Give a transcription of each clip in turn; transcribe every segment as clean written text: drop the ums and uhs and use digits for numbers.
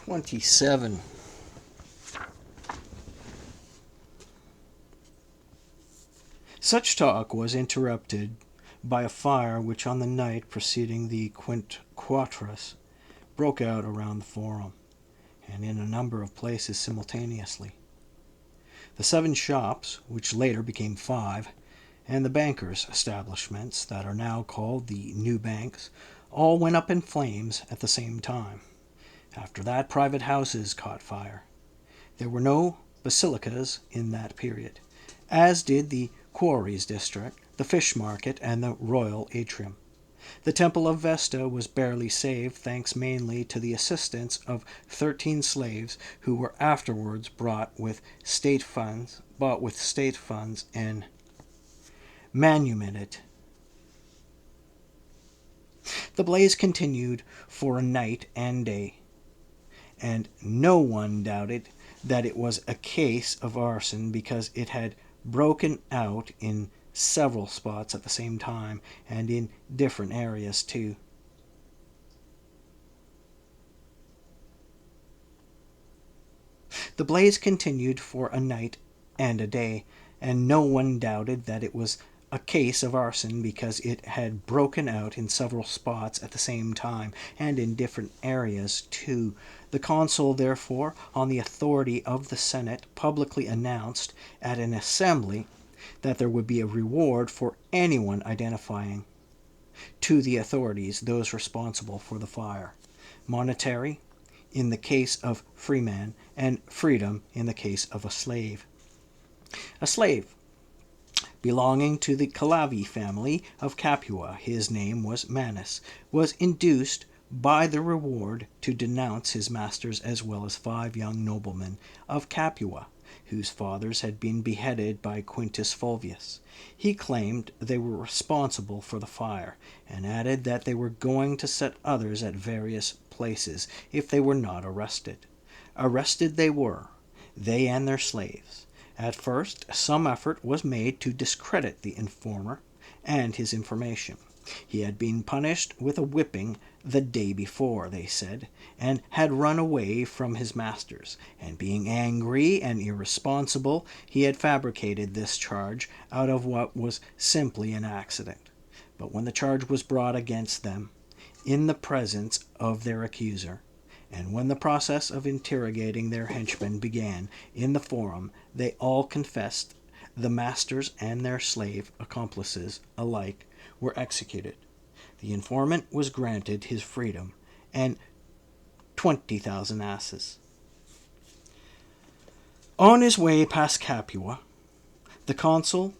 27. Such talk was interrupted by a fire which on the night preceding the Quintquarters broke out around the Forum, and in a number of places simultaneously. The 7 shops, which later became 5, and the bankers' establishments that are now called the New Banks, all went up in flames at the same time. After that, private houses caught fire. There were no basilicas in that period, as did the Quarries District, the Fish Market, and the Royal Atrium. The Temple of Vesta was barely saved, thanks mainly to the assistance of 13 slaves who were afterwards bought with state funds and manumitted. The blaze continued for a night and day, and no one doubted that it was a case of arson because it had broken out in several spots at the same time and in different areas too. The blaze continued for a night and a day, and no one doubted that it was a case of arson because it had broken out in several spots at the same time and in different areas too. The consul, therefore, on the authority of the Senate, publicly announced at an assembly that there would be a reward for anyone identifying to the authorities those responsible for the fire, monetary in the case of freeman and freedom in the case of a slave. A slave belonging to the Calavi family of Capua, his name was Manus, was induced by the reward to denounce his masters as well as 5 young noblemen of Capua, whose fathers had been beheaded by Quintus Fulvius. He claimed they were responsible for the fire, and added that they were going to set others at various places if they were not arrested. Arrested they were, they and their slaves. At first, some effort was made to discredit the informer and his information. He had been punished with a whipping the day before, they said, and had run away from his masters, and being angry and irresponsible, he had fabricated this charge out of what was simply an accident. But when the charge was brought against them, in the presence of their accuser, and when the process of interrogating their henchmen began in the Forum, they all confessed. The masters and their slave accomplices alike were executed. The informant was granted his freedom and 20,000 asses. On his way past Capua, the consul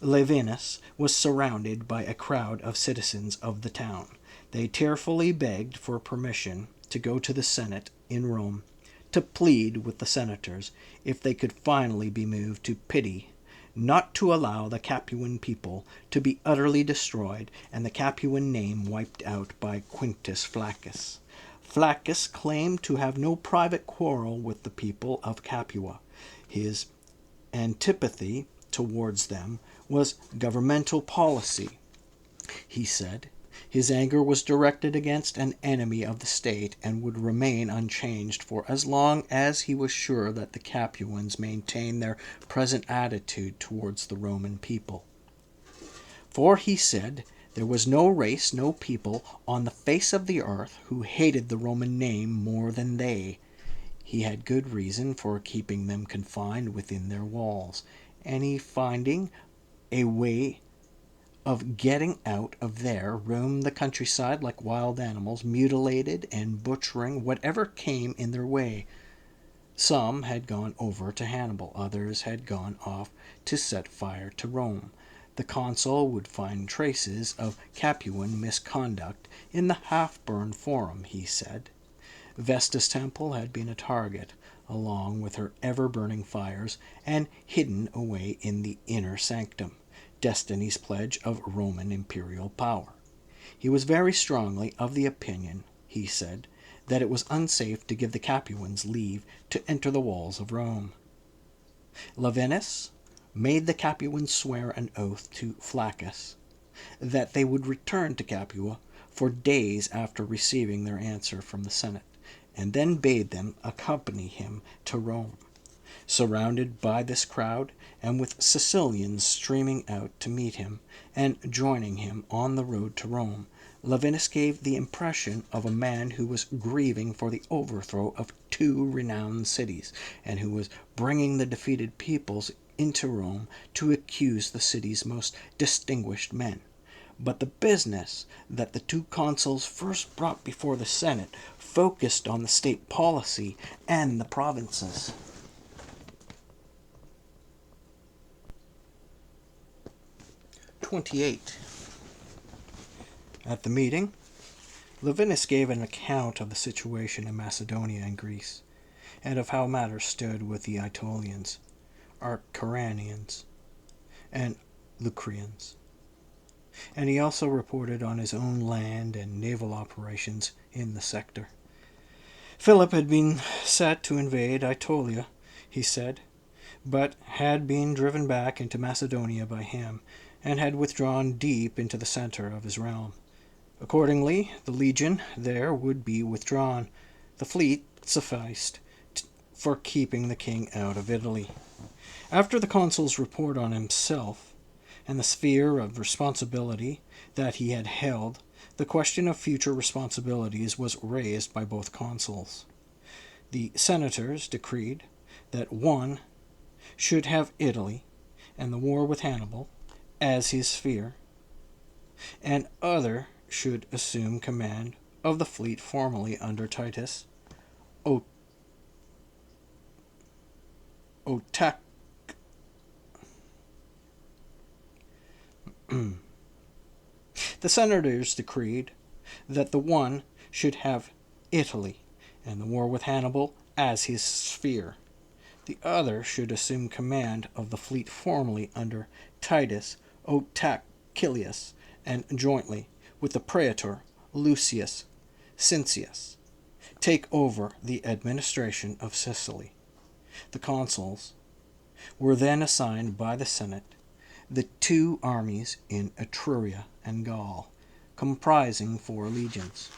Levinus was surrounded by a crowd of citizens of the town. They tearfully begged for permission to go to the Senate in Rome, to plead with the senators if they could finally be moved to pity, not to allow the Capuan people to be utterly destroyed and the Capuan name wiped out by Quintus Flaccus. Flaccus claimed to have no private quarrel with the people of Capua. His antipathy towards them was governmental policy, he said. His anger was directed against an enemy of the state and would remain unchanged for as long as he was sure that the Capuans maintained their present attitude towards the Roman people. For, he said, there was no race, no people on the face of the earth who hated the Roman name more than they. He had good reason for keeping them confined within their walls, and he, finding a way of getting out of there, roamed the countryside like wild animals, mutilated and butchering whatever came in their way. Some had gone over to Hannibal, others had gone off to set fire to Rome. The consul would find traces of Capuan misconduct in the half-burned Forum, he said. Vesta's temple had been a target, along with her ever-burning fires, and hidden away in the inner sanctum, Destiny's pledge of Roman imperial power. He was very strongly of the opinion, he said, that it was unsafe to give the Capuans leave to enter the walls of Rome. Lavinus made the Capuans swear an oath to Flaccus that they would return to Capua for days after receiving their answer from the Senate, and then bade them accompany him to Rome. Surrounded by this crowd, and with Sicilians streaming out to meet him and joining him on the road to Rome, Laevinus gave the impression of a man who was grieving for the overthrow of two renowned cities, and who was bringing the defeated peoples into Rome to accuse the city's most distinguished men. But the business that the two consuls first brought before the Senate focused on the state policy and the provinces. At the meeting, Laevinus gave an account of the situation in Macedonia and Greece, and of how matters stood with the Aetolians, Acarnanians, and Locrians. And he also reported on his own land and naval operations in the sector. Philip had been set to invade Aetolia, he said, but had been driven back into Macedonia by him, and had withdrawn deep into the center of his realm. Accordingly, the legion there would be withdrawn. The fleet sufficed for keeping the king out of Italy. After the consul's report on himself and the sphere of responsibility that he had held, the question of future responsibilities was raised by both consuls. The senators decreed that one should have Italy and the war with Hannibal as his sphere, and other should assume command of the fleet formerly under Titus Otac. The senators decreed that the one should have Italy and the war with Hannibal as his sphere. The other should assume command of the fleet formerly under Titus Otacilius, and jointly with the praetor Lucius Cincius take over the administration of Sicily. The consuls were then assigned by the Senate the two armies in Etruria and Gaul, comprising 4 legions.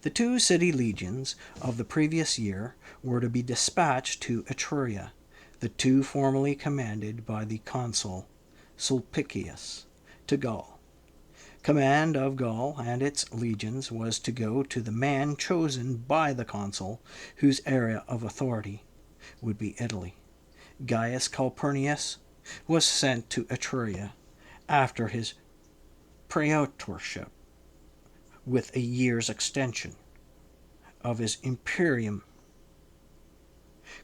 The 2 city legions of the previous year were to be dispatched to Etruria, the 2 formerly commanded by the consul Sulpicius to Gaul. Command of Gaul and its legions was to go to the man chosen by the consul, whose area of authority would be Italy. Gaius Calpurnius was sent to Etruria after his praetorship, with a year's extension of his imperium.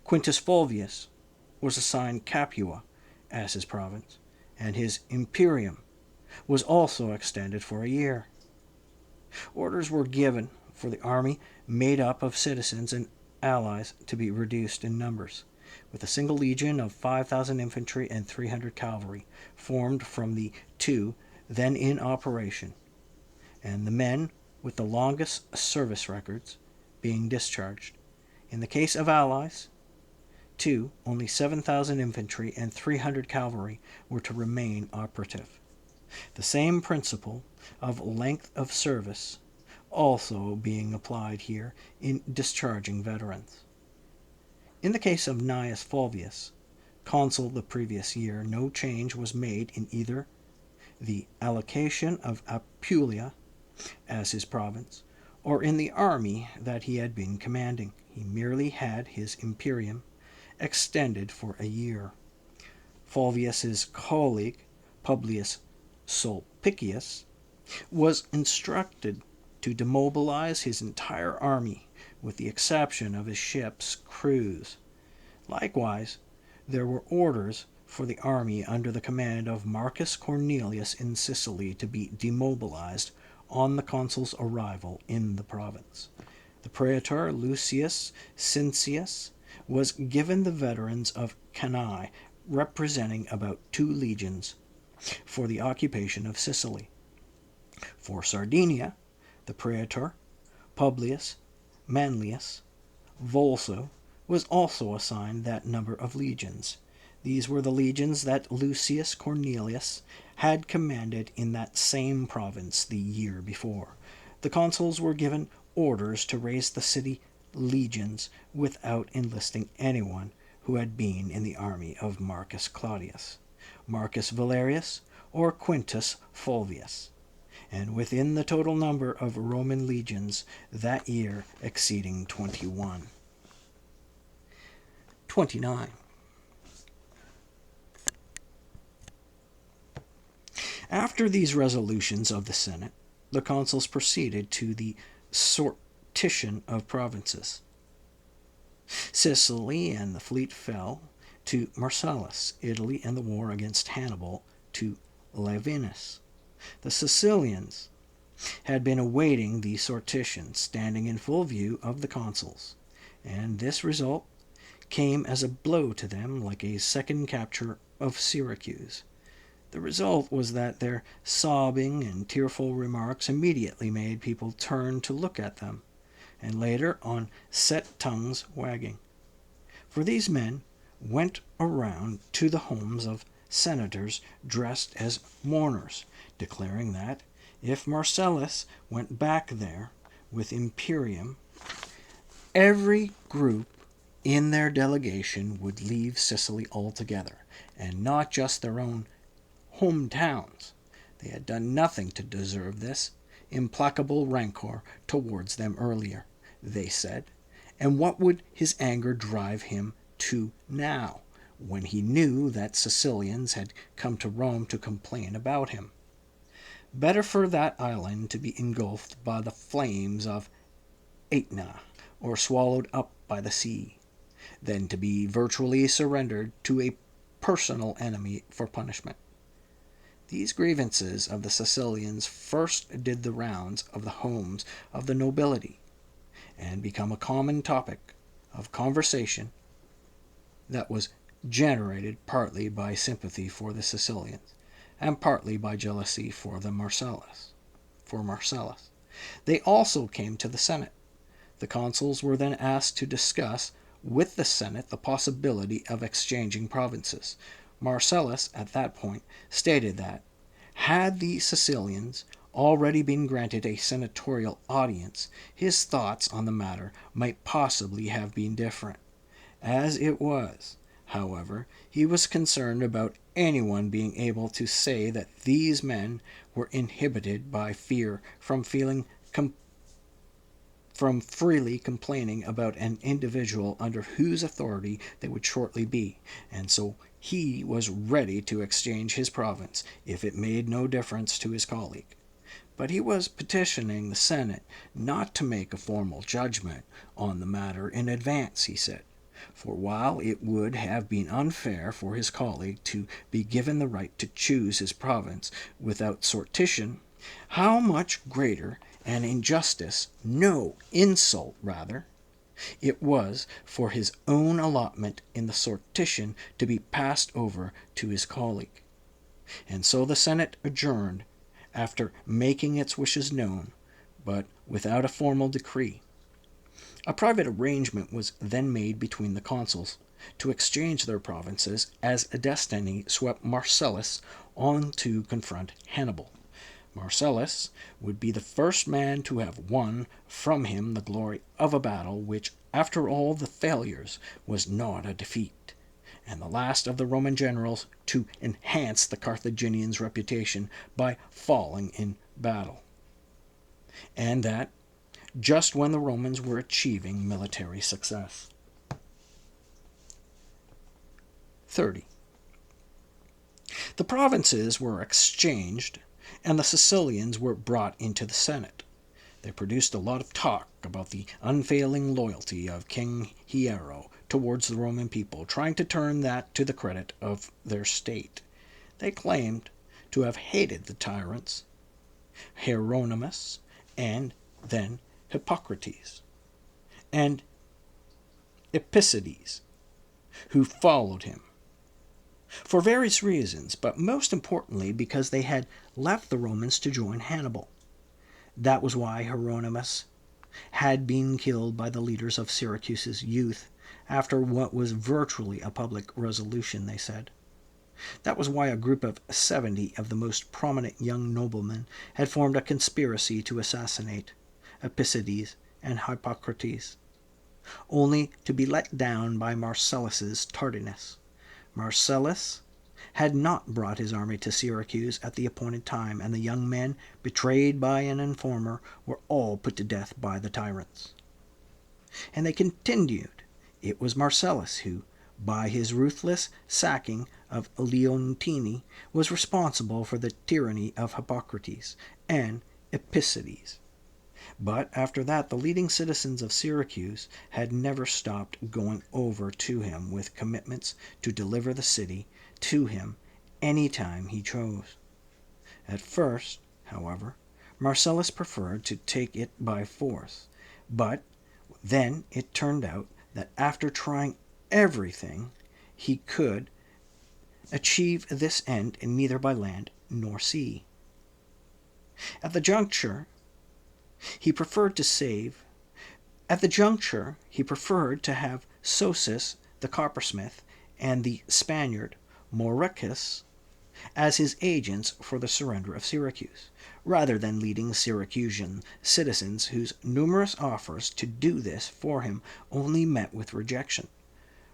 Quintus Fulvius was assigned Capua as his province, and his imperium was also extended for a year. Orders were given for the army made up of citizens and allies to be reduced in numbers, with a single legion of 5,000 infantry and 300 cavalry formed from the 2 then in operation, and the men with the longest service records being discharged. In the case of allies, 2, only 7,000 infantry and 300 cavalry were to remain operative. The same principle of length of service also being applied here in discharging veterans. In the case of Gnaeus Fulvius, consul the previous year, no change was made in either the allocation of Apulia as his province, or in the army that he had been commanding. He merely had his imperium extended for a year. Fulvius's colleague, Publius Sulpicius, was instructed to demobilize his entire army, with the exception of his ships' crews. Likewise, there were orders for the army under the command of Marcus Cornelius in Sicily to be demobilized on the consul's arrival in the province. The praetor Lucius Cincius was given the veterans of Cannae, representing about 2 legions, for the occupation of Sicily. For Sardinia, the praetor Publius Manlius Volso was also assigned that number of legions. These were the legions that Lucius Cornelius had commanded in that same province the year before. The consuls were given orders to raise the city legions without enlisting anyone who had been in the army of Marcus Claudius, Marcus Valerius, or Quintus Fulvius, and within the total number of Roman legions that year exceeding 21. 29. After these resolutions of the Senate, the consuls proceeded to the sortition of provinces. Sicily and the fleet fell to Marcellus, Italy and the war against Hannibal to Laevinus. The Sicilians had been awaiting the sortition, standing in full view of the consuls, and this result came as a blow to them, like a second capture of Syracuse. The result was that their sobbing and tearful remarks immediately made people turn to look at them, and later on set tongues wagging. For these men went around to the homes of senators dressed as mourners, declaring that if Marcellus went back there with Imperium, every group in their delegation would leave Sicily altogether, and not just their own hometowns. They had done nothing to deserve this implacable rancor towards them earlier, they said, and what would his anger drive him to now, when he knew that Sicilians had come to Rome to complain about him? Better for that island to be engulfed by the flames of Aetna, or swallowed up by the sea, than to be virtually surrendered to a personal enemy for punishment. These grievances of the Sicilians first did the rounds of the homes of the nobility, and become a common topic of conversation that was generated partly by sympathy for the Sicilians, and partly by jealousy for Marcellus. They also came to the Senate. The consuls were then asked to discuss with the Senate the possibility of exchanging provinces. Marcellus, at that point, stated that, had the Sicilians already been granted a senatorial audience, his thoughts on the matter might possibly have been different. As it was, however, he was concerned about anyone being able to say that these men were inhibited by fear from freely complaining about an individual under whose authority they would shortly be, and so he was ready to exchange his province if it made no difference to his colleague. But he was petitioning the Senate not to make a formal judgment on the matter in advance, he said, for while it would have been unfair for his colleague to be given the right to choose his province without sortition, how much greater an injustice, no, insult rather, it was for his own allotment in the sortition to be passed over to his colleague. And so the Senate adjourned after making its wishes known, but without a formal decree. A private arrangement was then made between the consuls to exchange their provinces as destiny swept Marcellus on to confront Hannibal. Marcellus would be the first man to have won from him the glory of a battle which, after all the failures, was not a defeat, and the last of the Roman generals to enhance the Carthaginians' reputation by falling in battle. And that just when the Romans were achieving military success. 30. The provinces were exchanged, and the Sicilians were brought into the Senate. They produced a lot of talk about the unfailing loyalty of King Hiero towards the Roman people, trying to turn that to the credit of their state. They claimed to have hated the tyrants, Hieronymus, and then Hippocrates, and Epicides, who followed him, for various reasons, but most importantly because they had left the Romans to join Hannibal. That was why Hieronymus had been killed by the leaders of Syracuse's youth after what was virtually a public resolution, they said. That was why a group of 70 of the most prominent young noblemen had formed a conspiracy to assassinate Epicides and Hippocrates, only to be let down by Marcellus's tardiness. Marcellus had not brought his army to Syracuse at the appointed time, and the young men, betrayed by an informer, were all put to death by the tyrants. And they continued, it was Marcellus who, by his ruthless sacking of Leontini, was responsible for the tyranny of Hippocrates and Epicides. But after that, the leading citizens of Syracuse had never stopped going over to him with commitments to deliver the city to him any time he chose. At first, however, Marcellus preferred to take it by force, but then it turned out that after trying everything he could achieve this end neither by land nor sea. At the juncture he preferred to have Sosis the coppersmith and the Spaniard Mauricus as his agents for the surrender of Syracuse, rather than leading Syracusan citizens whose numerous offers to do this for him only met with rejection.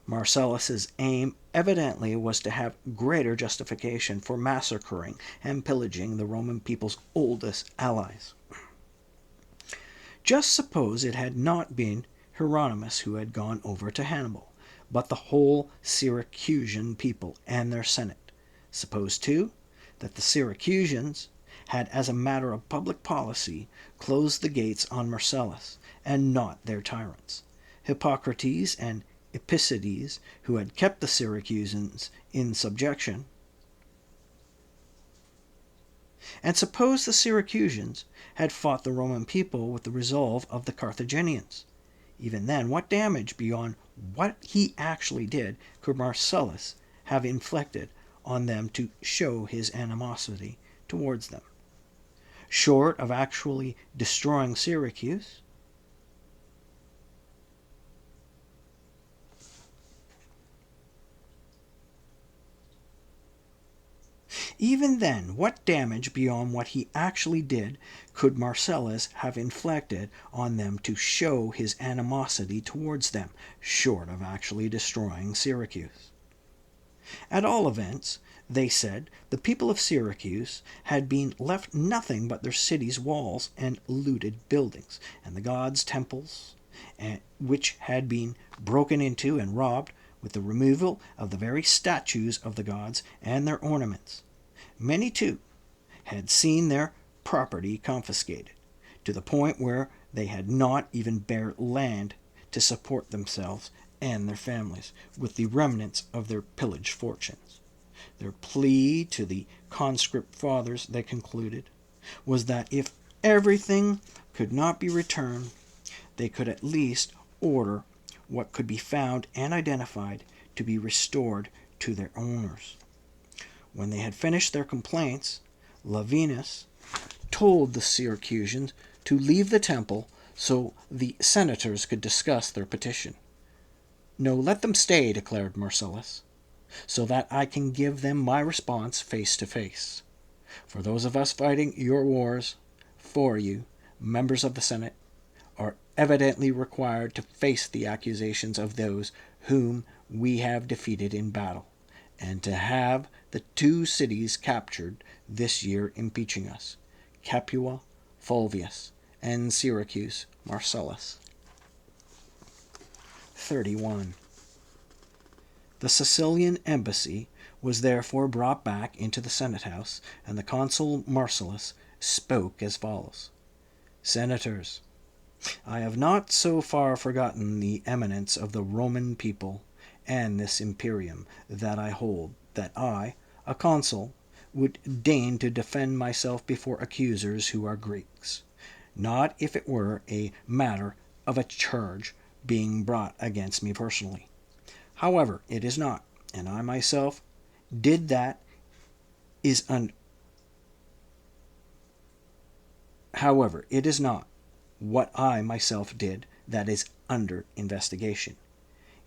Marcellus's aim evidently was to have greater justification for massacring and pillaging the Roman people's oldest allies. Just suppose it had not been Hieronymus who had gone over to Hannibal, but the whole Syracusan people and their senate. Suppose, too, that the Syracusans had, as a matter of public policy, closed the gates on Marcellus, and not their tyrants. Hippocrates and Epicides, who had kept the Syracusans in subjection. And suppose the Syracusans had fought the Roman people with the resolve of the Carthaginians. Even then, what damage beyond what he actually did could Marcellus have inflicted on them to show his animosity towards them? Short of actually destroying Syracuse, even then, what damage beyond what he actually did could Marcellus have inflicted on them to show his animosity towards them, short of actually destroying Syracuse? At all events, they said, the people of Syracuse had been left nothing but their city's walls and looted buildings, and the gods' temples, which had been broken into and robbed, with the removal of the very statues of the gods and their ornaments. Many, too, had seen their property confiscated, to the point where they had not even bare land to support themselves and their families with the remnants of their pillaged fortunes. Their plea to the conscript fathers, they concluded, was that if everything could not be returned, they could at least order what could be found and identified to be restored to their owners. When they had finished their complaints, Lavinus told the Syracusans to leave the temple so the senators could discuss their petition. "No, let them stay," declared Marcellus, "so that I can give them my response face to face. For those of us fighting your wars for you, members of the Senate, are evidently required to face the accusations of those whom we have defeated in battle, and to have the 2 cities captured this year impeaching us, Capua Fulvius and Syracuse Marcellus." 31. The Sicilian embassy was therefore brought back into the Senate House, and the consul Marcellus spoke as follows: "Senators, I have not so far forgotten the eminence of the Roman people and this imperium that I hold that I, a consul, would deign to defend myself before accusers who are Greeks, not if it were a matter of a charge being brought against me personally. However, it is not, and I myself did that is However, it is not what I myself did that is under investigation.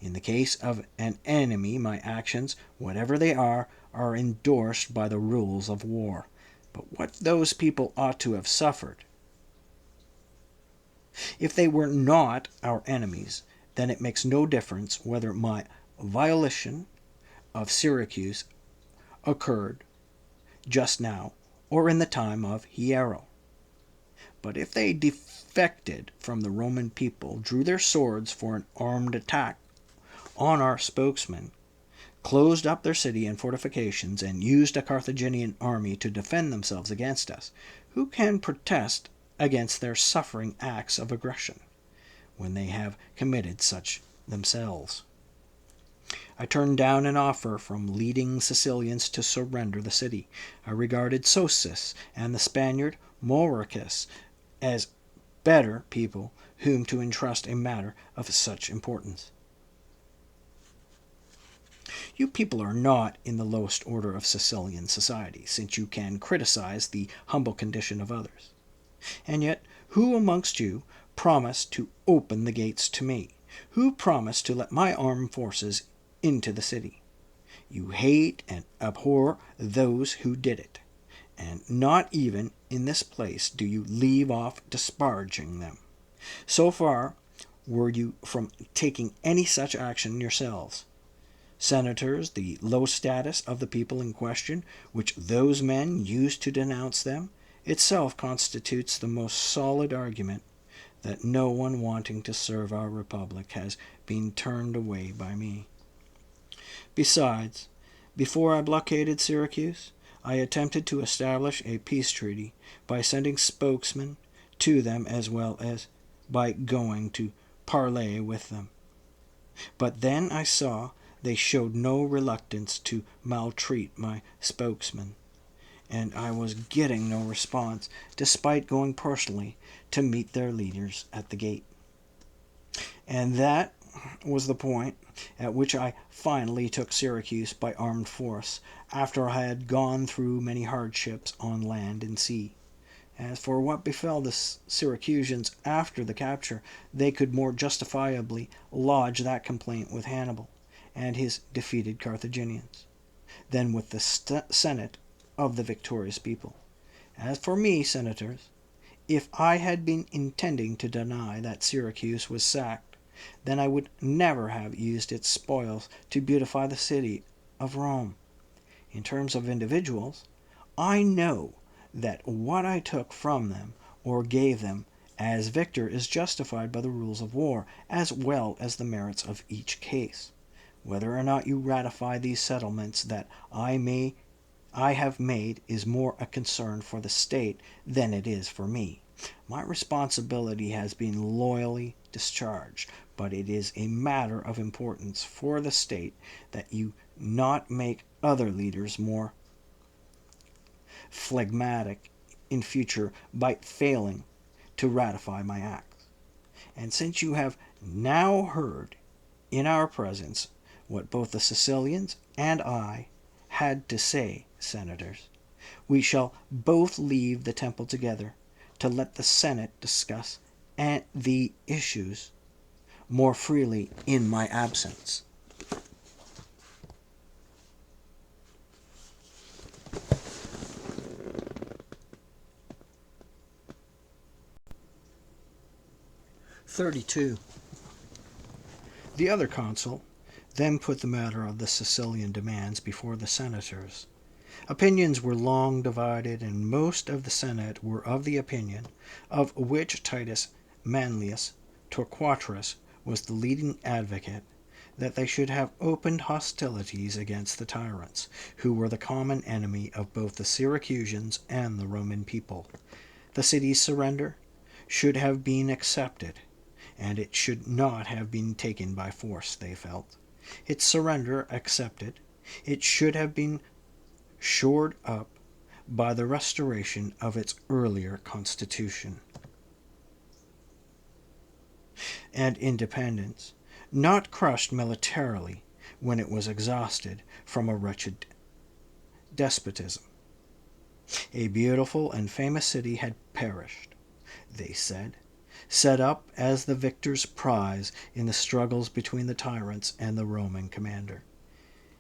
In the case of an enemy, my actions, whatever they are endorsed by the rules of war. But what those people ought to have suffered If they were not our enemies, then it makes no difference whether my violation of Syracuse occurred just now or in the time of Hiero. But if they defected from the Roman people, drew their swords for an armed attack on our spokesman, closed up their city and fortifications, and used a Carthaginian army to defend themselves against us, who can protest against their suffering acts of aggression when they have committed such themselves? I turned down an offer from leading Sicilians to surrender the city. I regarded Sosis and the Spaniard Mauricus as better people whom to entrust a matter of such importance. You people are not in the lowest order of Sicilian society, since you can criticize the humble condition of others. And yet, who amongst you promised to open the gates to me? Who promised to let my armed forces into the city? You hate and abhor those who did it, and not even in this place do you leave off disparaging them. So far were you from taking any such action yourselves. Senators, the low status of the people in question, which those men used to denounce them, itself constitutes the most solid argument that no one wanting to serve our republic has been turned away by me. Besides, before I blockaded Syracuse, I attempted to establish a peace treaty by sending spokesmen to them as well as by going to parley with them. But then I saw they showed no reluctance to maltreat my spokesman, and I was getting no response, despite going personally to meet their leaders at the gate. And that was the point at which I finally took Syracuse by armed force, after I had gone through many hardships on land and sea. As for what befell the Syracusans after the capture, they could more justifiably lodge that complaint with Hannibal and his defeated Carthaginians than with the Senate of the victorious people. As for me, senators, if I had been intending to deny that Syracuse was sacked, then I would never have used its spoils to beautify the city of Rome. In terms of individuals, I know that what I took from them or gave them as victor is justified by the rules of war, as well as the merits of each case. Whether or not you ratify these settlements that I have made is more a concern for the state than it is for me. My responsibility has been loyally discharged, but it is a matter of importance for the state that you not make other leaders more phlegmatic in future by failing to ratify my acts. And since you have now heard in our presence what both the Sicilians and I had to say, senators, we shall both leave the temple together to let the Senate discuss the issues more freely in my absence. (32) The other consul then put the matter of the Sicilian demands before the senators. Opinions were long divided, and most of the Senate were of the opinion, of which Titus Manlius Torquatus was the leading advocate, that they should have opened hostilities against the tyrants, who were the common enemy of both the Syracusans and the Roman people. The city's surrender should have been accepted, and it should not have been taken by force, they felt. Its surrender accepted, it should have been shored up by the restoration of its earlier constitution and independence, not crushed militarily when it was exhausted from a wretched despotism. A beautiful and famous city had perished, they said, set up as the victor's prize in the struggles between the tyrants and the Roman commander.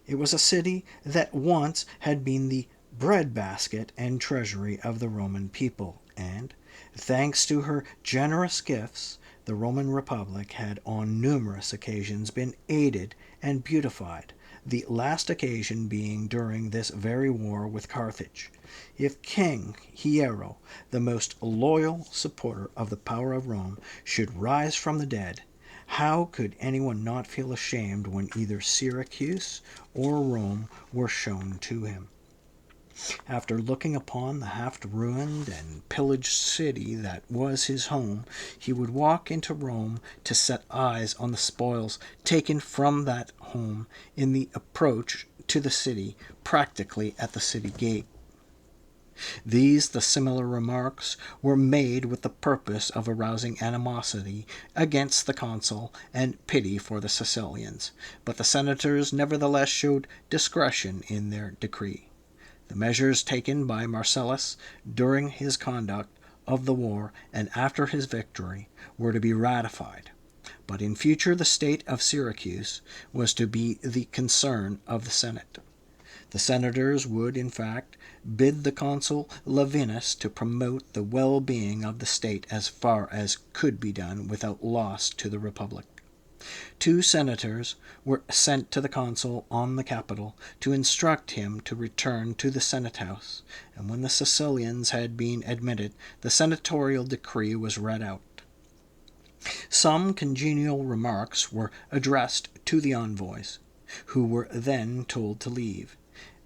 It was a city that once had been the breadbasket and treasury of the Roman people, and, Thanks to her generous gifts, the Roman Republic had on numerous occasions been aided and beautified, the last occasion being during this very war with Carthage. If King Hiero, the most loyal supporter of the power of Rome, should rise from the dead, how could anyone not feel ashamed when either Syracuse or Rome were shown to him? After looking upon the half-ruined and pillaged city that was his home, he would walk into Rome to set eyes on the spoils taken from that home in the approach to the city, practically at the city gate. The similar remarks, were made with the purpose of arousing animosity against the consul and pity for the Sicilians, but the senators nevertheless showed discretion in their decree. The measures taken by Marcellus during his conduct of the war and after his victory were to be ratified, but in future the state of Syracuse was to be the concern of the Senate. The senators would, in fact, bid the consul Laevinus to promote the well-being of the state as far as could be done without loss to the republic. 2 senators were sent to the consul on the Capitol to instruct him to return to the Senate House, and when the Sicilians had been admitted, the senatorial decree was read out. Some congenial remarks were addressed to the envoys, who were then told to leave.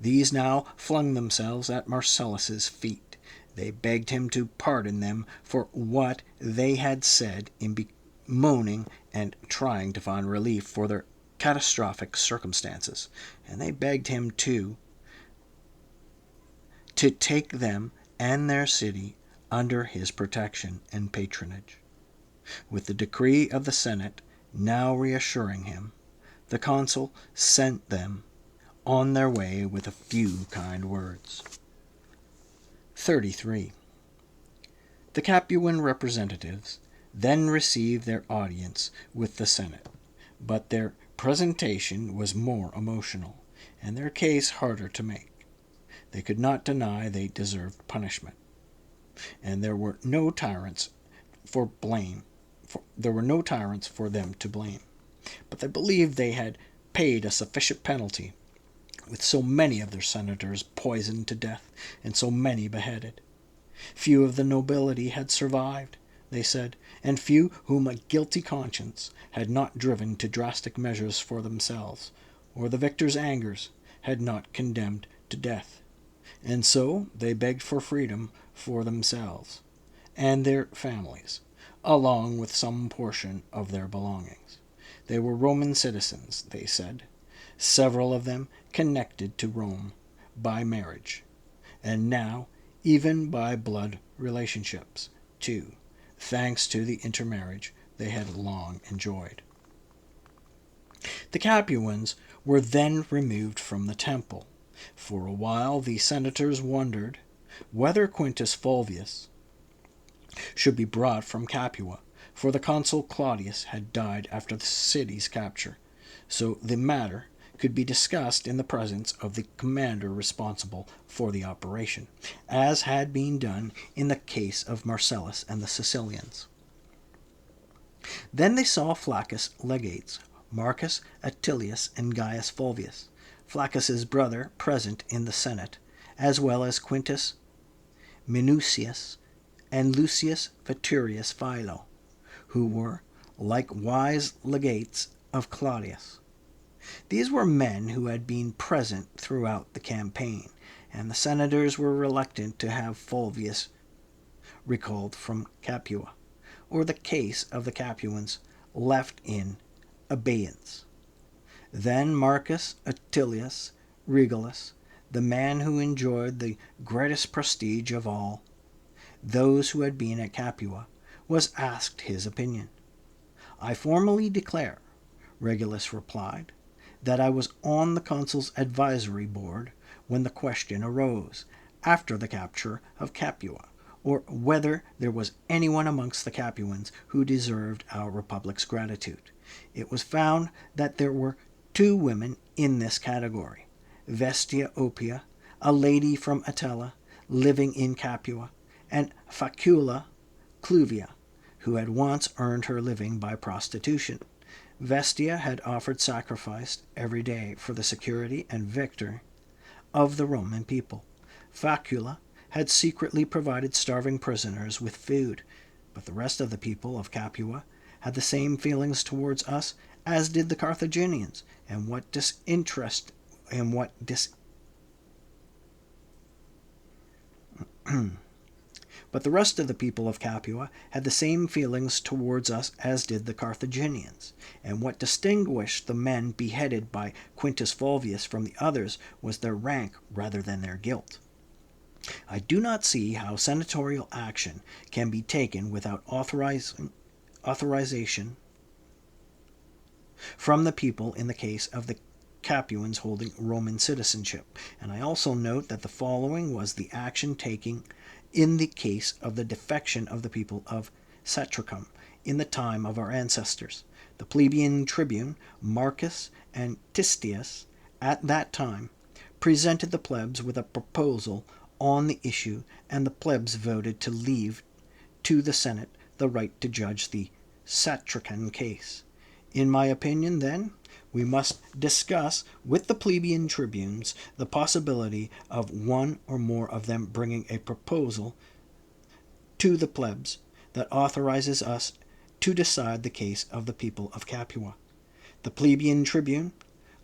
These now flung themselves at Marcellus's feet. They begged him to pardon them for what they had said in bemoaning and trying to find relief for their catastrophic circumstances, and they begged him to take them and their city under his protection and patronage. With the decree of the Senate now reassuring him, the consul sent them on their way with a few kind words. 33. The Capuan representatives then received their audience with the Senate, but their presentation was more emotional, and their case harder to make. They could not deny they deserved punishment, and there were no tyrants for them to blame, but they believed they had paid a sufficient penalty, with so many of their senators poisoned to death and so many beheaded. Few of the nobility had survived, they said, and few whom a guilty conscience had not driven to drastic measures for themselves, or the victor's angers had not condemned to death. And so they begged for freedom for themselves and their families, along with some portion of their belongings. They were Roman citizens, they said, several of them connected to Rome by marriage, and now even by blood relationships, too, thanks to the intermarriage they had long enjoyed. The Capuans were then removed from the temple. For a while the senators wondered whether Quintus Fulvius should be brought from Capua, for the consul Claudius had died after the city's capture, so the matter could be discussed in the presence of the commander responsible for the operation, as had been done in the case of Marcellus and the Sicilians. Then they saw Flaccus' legates, Marcus Attilius and Gaius Fulvius, Flaccus's brother, present in the Senate, as well as Quintus Minucius and Lucius Veturius Philo, who were likewise legates of Claudius. These were men who had been present throughout the campaign, and the senators were reluctant to have Fulvius recalled from Capua, or the case of the Capuans left in abeyance. Then Marcus Attilius Regulus, the man who enjoyed the greatest prestige of all those who had been at Capua, was asked his opinion. "I formally declare," Regulus replied, "that I was on the consul's advisory board when the question arose, after the capture of Capua, or whether there was anyone amongst the Capuans who deserved our republic's gratitude. It was found that there were 2 women in this category, Vestia Oppia, a lady from Atella, living in Capua, and Facula, Cluvia, who had once earned her living by prostitution. Vestia had offered sacrifice every day for the security and victory of the Roman people. Facula had secretly provided starving prisoners with food, but the rest of the people of Capua had the same feelings towards us as did the Carthaginians, and what disinterest and what But the rest of the people of Capua had the same feelings towards us as did the Carthaginians, and what distinguished the men beheaded by Quintus Fulvius from the others was their rank rather than their guilt. I do not see how senatorial action can be taken without authorization from the people in the case of the Capuans holding Roman citizenship, and I also note that the following was the action taken in the case of the defection of the people of Satricum in the time of our ancestors. The plebeian tribune Marcus Antistius at that time presented the plebs with a proposal on the issue, and the plebs voted to leave to the Senate the right to judge the Satrican case. In my opinion, then, we must discuss with the plebeian tribunes the possibility of one or more of them bringing a proposal to the plebs that authorizes us to decide the case of the people of Capua. The plebeian tribune,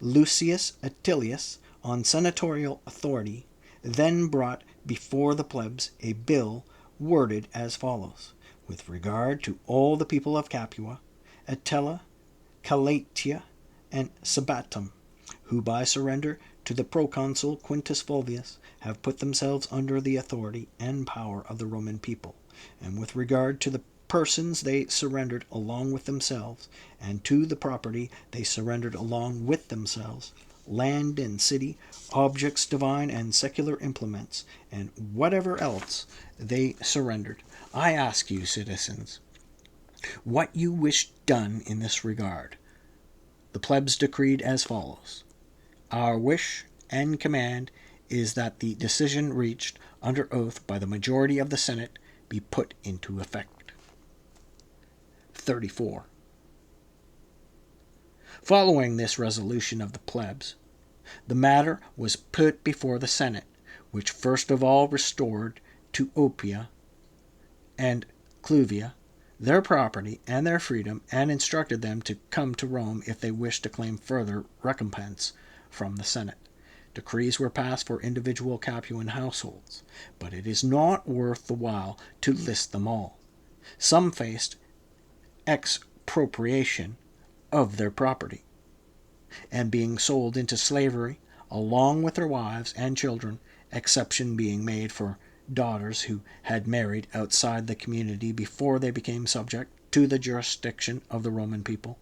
Lucius Attilius, on senatorial authority, then brought before the plebs a bill worded as follows: with regard to all the people of Capua, Attila, Calatia, and Sabatum, who by surrender to the proconsul Quintus Fulvius have put themselves under the authority and power of the Roman people, and with regard to the persons they surrendered along with themselves, and to the property they surrendered along with themselves, land and city, objects divine and secular implements, and whatever else they surrendered, I ask you, citizens, what you wish done in this regard. The plebs decreed as follows: our wish and command is that the decision reached under oath by the majority of the Senate be put into effect. 34. Following this resolution of the plebs, the matter was put before the Senate, which first of all restored to Oppia and Cluvia their property and their freedom, and instructed them to come to Rome if they wished to claim further recompense from the Senate. Decrees were passed for individual Capuan households, but it is not worth the while to list them all. Some faced expropriation of their property, and being sold into slavery along with their wives and children, exception being made for daughters who had married outside the community before they became subject to the jurisdiction of the Roman people.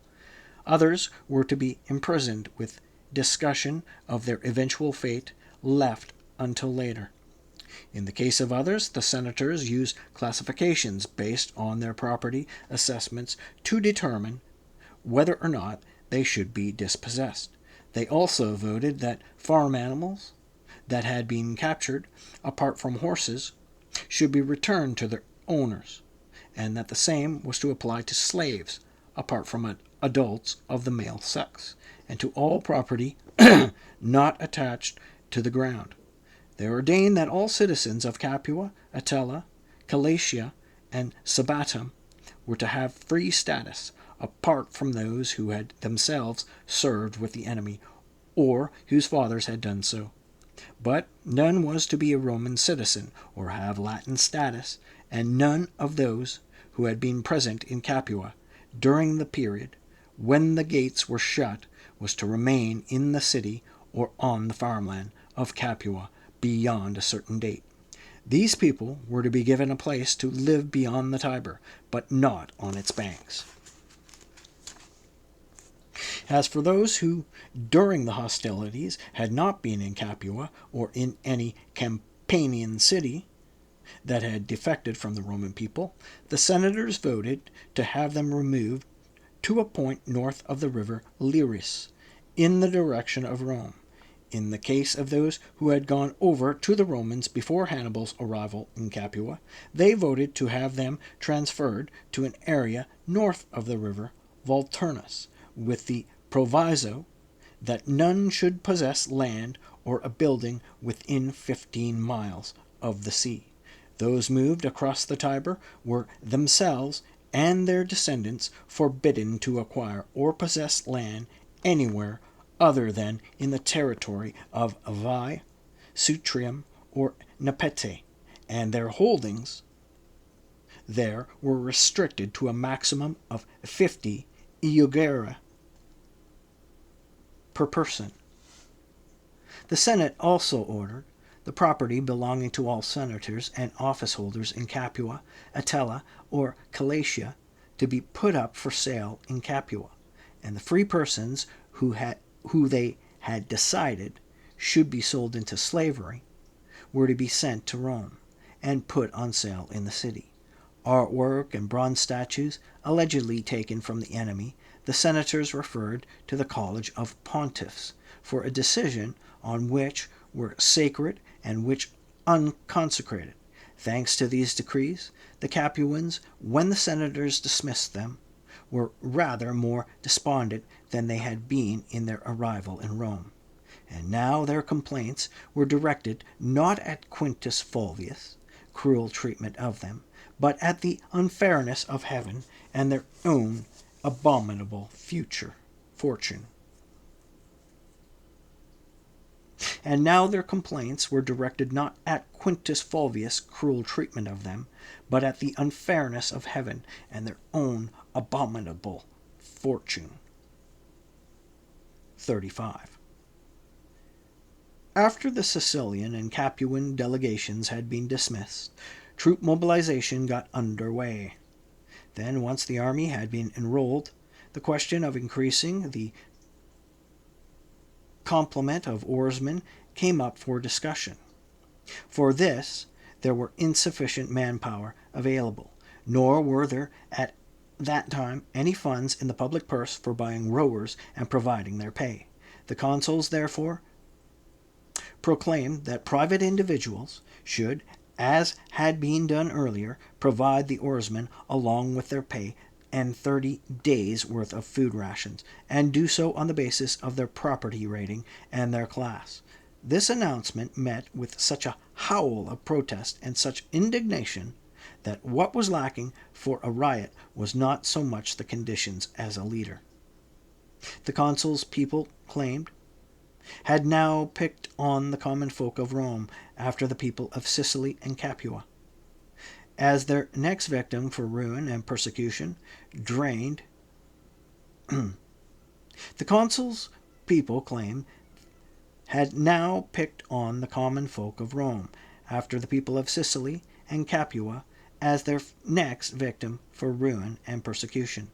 Others were to be imprisoned, with discussion of their eventual fate left until later. In the case of others, the senators used classifications based on their property assessments to determine whether or not they should be dispossessed. They also voted that farm animals that had been captured, apart from horses, should be returned to their owners, and that the same was to apply to slaves, apart from adults of the male sex, and to all property not attached to the ground. They ordained that all citizens of Capua, Atella, Calatia, and Sabatum were to have free status, apart from those who had themselves served with the enemy, or whose fathers had done so. But none was to be a Roman citizen or have Latin status, and none of those who had been present in Capua during the period when the gates were shut was to remain in the city or on the farmland of Capua beyond a certain date. These people were to be given a place to live beyond the Tiber, but not on its banks. As for those who, during the hostilities, had not been in Capua or in any Campanian city that had defected from the Roman people, the senators voted to have them removed to a point north of the river Liris, in the direction of Rome. In the case of those who had gone over to the Romans before Hannibal's arrival in Capua, they voted to have them transferred to an area north of the river Volturnus, with the proviso that none should possess land or a building within 15 miles of the sea. Those moved across the Tiber were themselves and their descendants forbidden to acquire or possess land anywhere other than in the territory of Veii, Sutrium, or Nepete, and their holdings there were restricted to a maximum of 50 iugera per person. The Senate also ordered the property belonging to all senators and office holders in Capua, Atella, or Calatia to be put up for sale in Capua, and the free persons who they had decided should be sold into slavery were to be sent to Rome and put on sale in the city. Artwork and bronze statues allegedly taken from the enemy, the senators referred to the College of Pontiffs for a decision on which were sacred and which unconsecrated. Thanks to these decrees, the Capuans, when the senators dismissed them, were rather more despondent than they had been in their arrival in Rome. And now their complaints were directed not at Quintus Fulvius' cruel treatment of them, but at the unfairness of heaven and their own abominable future fortune. And now their complaints were directed not at Quintus Fulvius' cruel treatment of them, but at the unfairness of heaven and their own abominable fortune. 35. After the Sicilian and Capuan delegations had been dismissed, troop mobilization got under way. Then, once the army had been enrolled, the question of increasing the complement of oarsmen came up for discussion. For this, there were insufficient manpower available, nor were there at that time any funds in the public purse for buying rowers and providing their pay. The consuls, therefore, proclaimed that private individuals should, as had been done earlier, provide the oarsmen along with their pay and 30 days' worth of food rations, and do so on the basis of their property rating and their class. This announcement met with such a howl of protest and such indignation that what was lacking for a riot was not so much the conditions as a leader. The consuls, people claimed, had now picked on the common folk of Rome after the people of Sicily and Capua. As their next victim for ruin and persecution, drained. The consuls' people claim had now picked on the common folk of Rome, after the people of Sicily and Capua, as their next victim for ruin and persecution.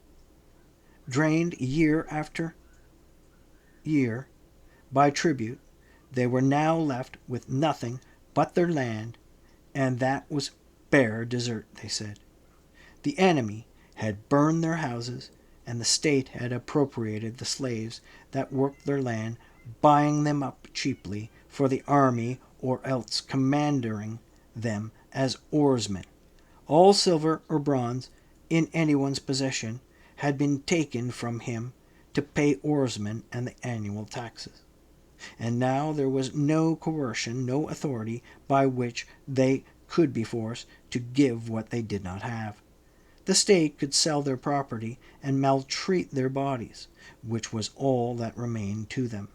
Drained year after year by tribute, they were now left with nothing but their land, and that was bare desert, they said. The enemy had burned their houses, and the state had appropriated the slaves that worked their land, buying them up cheaply for the army or else commanding them as oarsmen. All silver or bronze in anyone's possession had been taken from him to pay oarsmen and the annual taxes. And now there was no coercion, no authority by which they could be forced to give what they did not have. The state could sell their property and maltreat their bodies, which was all that remained to them.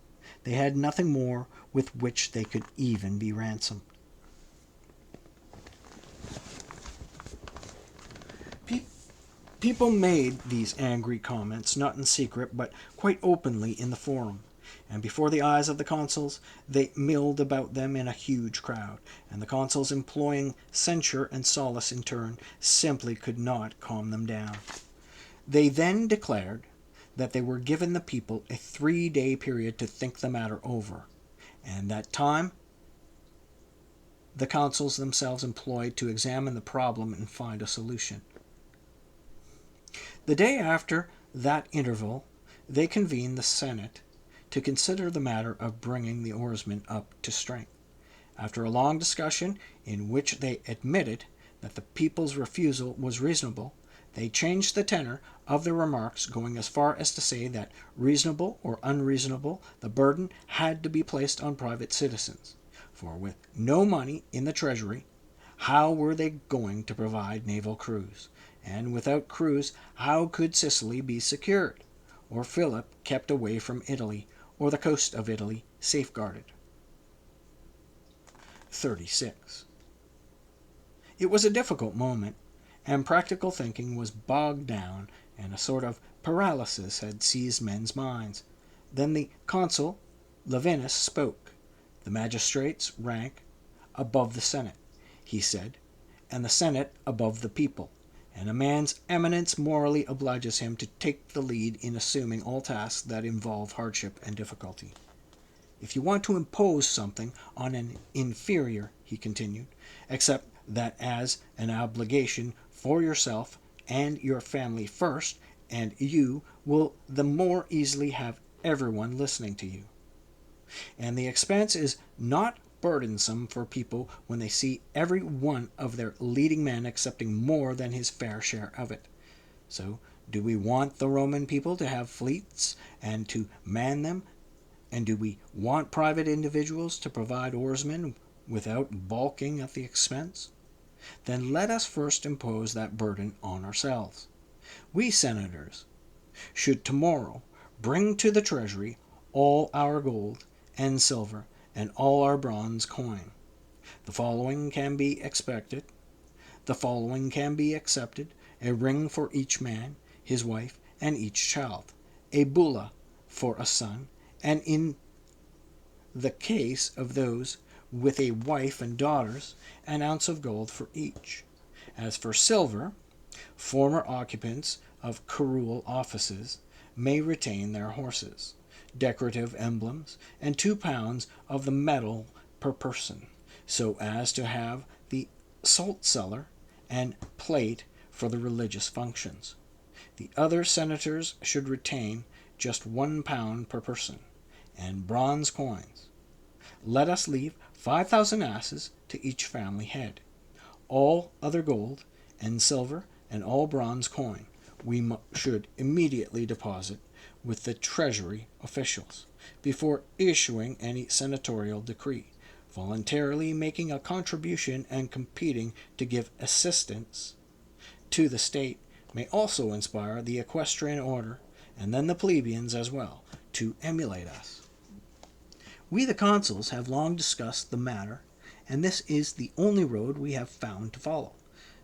They had nothing more with which they could even be ransomed. People made these angry comments not in secret, but quite openly in the forum, and before the eyes of the consuls they milled about them in a huge crowd, and the consuls, employing censure and solace in turn, simply could not calm them down. They then declared that they were giving the people a 3-day period to think the matter over, and that time the consuls themselves employed to examine the problem and find a solution. The day after that interval, they convened the Senate to consider the matter of bringing the oarsmen up to strength. After a long discussion, in which they admitted that the people's refusal was reasonable, they changed the tenor of their remarks, going as far as to say that, reasonable or unreasonable, the burden had to be placed on private citizens. For with no money in the treasury, how were they going to provide naval crews? And without crews, how could Sicily be secured, or Philip kept away from Italy, or the coast of Italy safeguarded? 36. It was a difficult moment, and practical thinking was bogged down, and a sort of paralysis had seized men's minds. Then the consul Laevinus spoke. The magistrates rank above the Senate, he said, and the Senate above the people, and a man's eminence morally obliges him to take the lead in assuming all tasks that involve hardship and difficulty. If you want to impose something on an inferior, he continued, accept that as an obligation for yourself and your family first, and you will the more easily have everyone listening to you. And the expense is not burdensome for people when they see every one of their leading men accepting more than his fair share of it. So, do we want the Roman people to have fleets and to man them? And do we want private individuals to provide oarsmen without balking at the expense? Then let us first impose that burden on ourselves. We senators should tomorrow bring to the treasury all our gold and silver and all our bronze coin. The following can be accepted: a ring for each man, his wife, and each child, a bulla for a son, and in the case of those with a wife and daughters, an ounce of gold for each. As for silver, former occupants of curule offices may retain their horses, decorative emblems, and 2 pounds of the metal per person, so as to have the salt cellar and plate for the religious functions. The other senators should retain just 1 pound per person, and bronze coins. Let us leave 5,000 asses to each family head. All other gold and silver and all bronze coin we should immediately deposit with the treasury officials before issuing any senatorial decree. Voluntarily making a contribution and competing to give assistance to the state may also inspire the equestrian order, and then the plebeians as well, to emulate us. We the consuls have long discussed the matter, and this is the only road we have found to follow.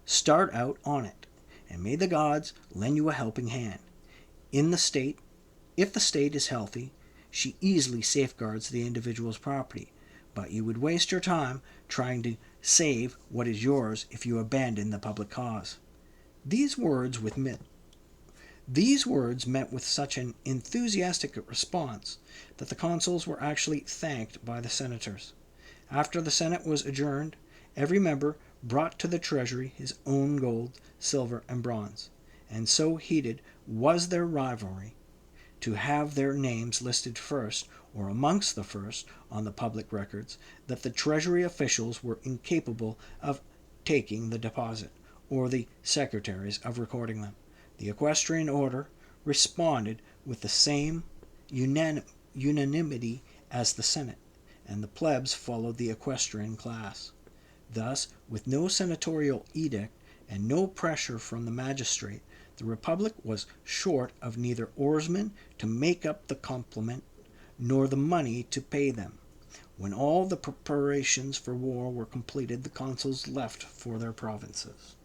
Start out on it, and may the gods lend you a helping hand. If the state is healthy, she easily safeguards the individual's property, but you would waste your time trying to save what is yours if you abandon the public cause. These words met with such an enthusiastic response that the consuls were actually thanked by the senators. After the Senate was adjourned, every member brought to the treasury his own gold, silver, and bronze, and so heated was their rivalry to have their names listed first, or amongst the first, on the public records, that the treasury officials were incapable of taking the deposit, or the secretaries of recording them. The equestrian order responded with the same unanimity as the Senate, and the plebs followed the equestrian class. Thus, with no senatorial edict and no pressure from the magistrate, the republic was short of neither oarsmen to make up the complement, nor the money to pay them. When all the preparations for war were completed, the consuls left for their provinces.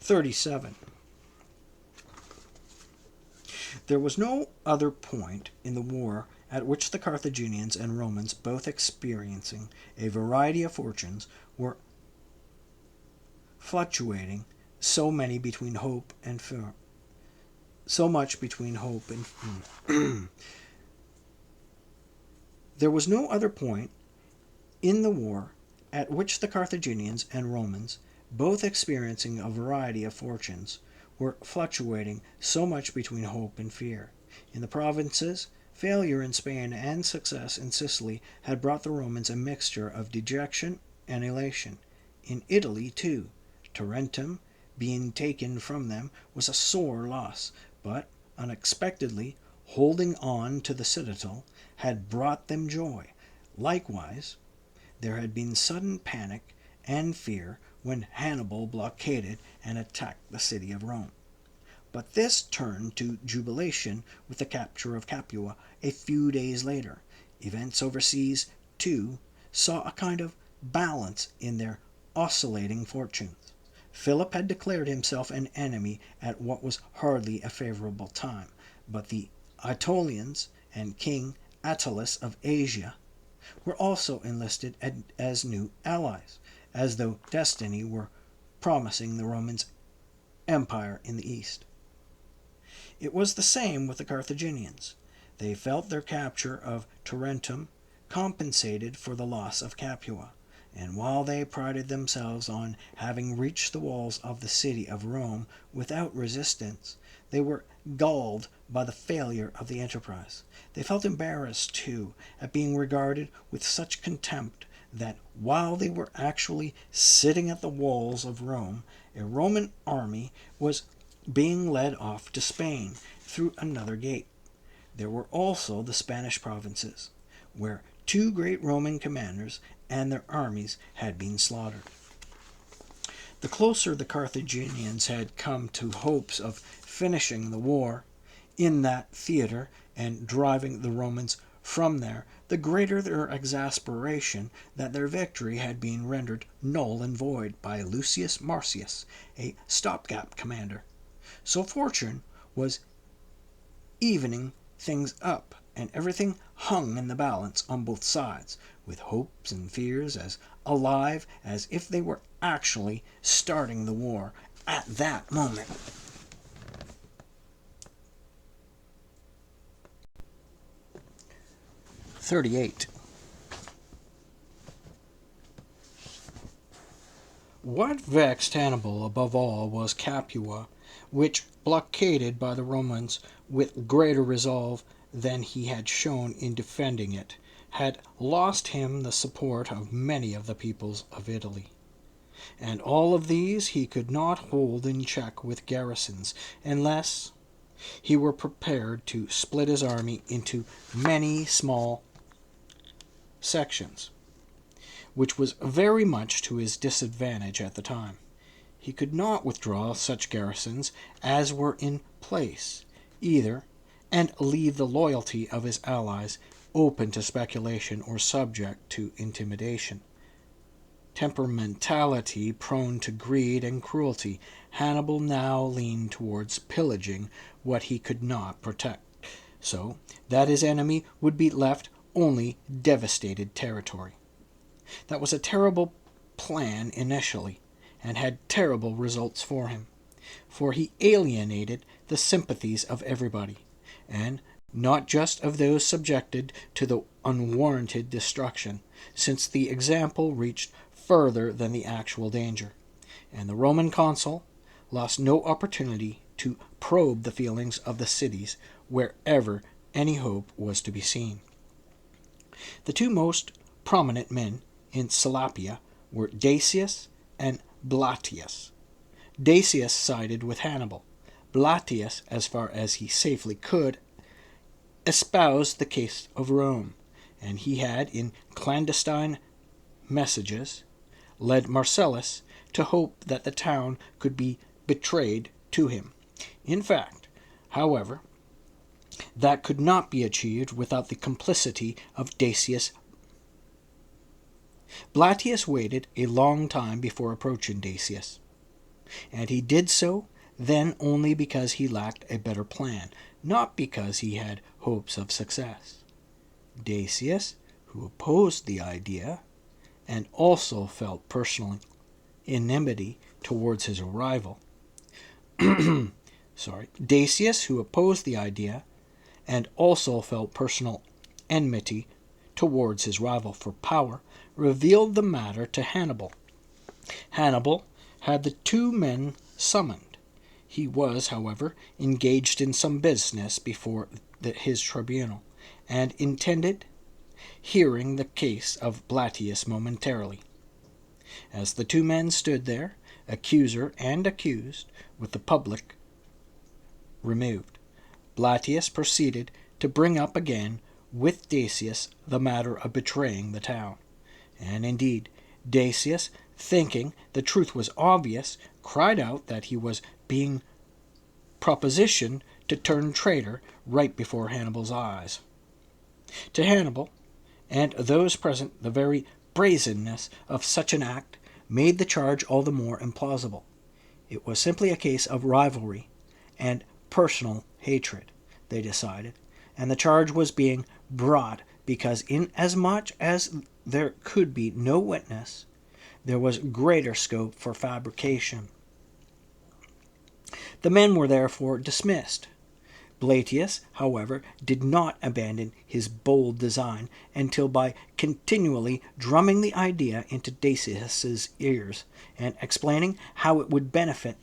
(37) There was no other point in the war at which the Carthaginians and Romans, both experiencing a variety of fortunes, were fluctuating so much between hope and fear. There was no other point in the war at which the Carthaginians and Romans, both experiencing a variety of fortunes, were fluctuating so much between hope and fear. In the provinces, failure in Spain and success in Sicily had brought the Romans a mixture of dejection and elation. In Italy, too, Tarentum being taken from them was a sore loss, but unexpectedly holding on to the citadel had brought them joy. Likewise, there had been sudden panic and fear when Hannibal blockaded and attacked the city of Rome. But this turned to jubilation with the capture of Capua a few days later. Events overseas, too, saw a kind of balance in their oscillating fortunes. Philip had declared himself an enemy at what was hardly a favorable time, but the Aetolians and King Attalus of Asia were also enlisted as new allies, as though destiny were promising the Romans empire in the east. It was the same with the Carthaginians. They felt their capture of Tarentum compensated for the loss of Capua, and while they prided themselves on having reached the walls of the city of Rome without resistance, they were galled by the failure of the enterprise. They felt embarrassed, too, at being regarded with such contempt that while they were actually sitting at the walls of Rome, a Roman army was being led off to Spain through another gate. There were also the Spanish provinces, where two great Roman commanders and their armies had been slaughtered. The closer the Carthaginians had come to hopes of finishing the war in that theater and driving the Romans from there, the greater their exasperation that their victory had been rendered null and void by Lucius Marcius, a stopgap commander. So fortune was evening things up, and everything hung in the balance on both sides, with hopes and fears as alive as if they were actually starting the war at that moment. "38. What vexed Hannibal above all was Capua, which, blockaded by the Romans with greater resolve than he had shown in defending it, had lost him the support of many of the peoples of Italy. And all of these he could not hold in check with garrisons, unless he were prepared to split his army into many small sections, which was very much to his disadvantage at the time. He could not withdraw such garrisons as were in place, either, and leave the loyalty of his allies open to speculation or subject to intimidation. Temperamentally prone to greed and cruelty, Hannibal now leaned towards pillaging what he could not protect, so that his enemy would be left only devastated territory. That was a terrible plan initially, and had terrible results for him, for he alienated the sympathies of everybody, and not just of those subjected to the unwarranted destruction, since the example reached further than the actual danger, and the Roman consul lost no opportunity to probe the feelings of the cities wherever any hope was to be seen. The two most prominent men in Salapia were Decius and Blatius. Decius sided with Hannibal. Blatius, as far as he safely could, espoused the case of Rome, and he had, in clandestine messages, led Marcellus to hope that the town could be betrayed to him. In fact, however, that could not be achieved without the complicity of Decius. Blatius waited a long time before approaching Decius, and he did so then only because he lacked a better plan, not because he had hopes of success. Decius, who opposed the idea, and also felt personal enmity towards his rival, Decius, who opposed the idea, and also felt personal enmity towards his rival for power, revealed the matter to Hannibal. Hannibal had the two men summoned. He was, however, engaged in some business before his tribunal, and intended hearing the case of Blatius momentarily. As the two men stood there, accuser and accused, with the public removed, Blatius proceeded to bring up again with Decius the matter of betraying the town. And indeed, Decius, thinking the truth was obvious, cried out that he was being propositioned to turn traitor right before Hannibal's eyes. To Hannibal and those present, the very brazenness of such an act made the charge all the more implausible. It was simply a case of rivalry and personal hatred, they decided, and the charge was being brought because, inasmuch as there could be no witness, there was greater scope for fabrication. The men were therefore dismissed. Blatius, however, did not abandon his bold design until, by continually drumming the idea into Decius's ears and explaining how it would benefit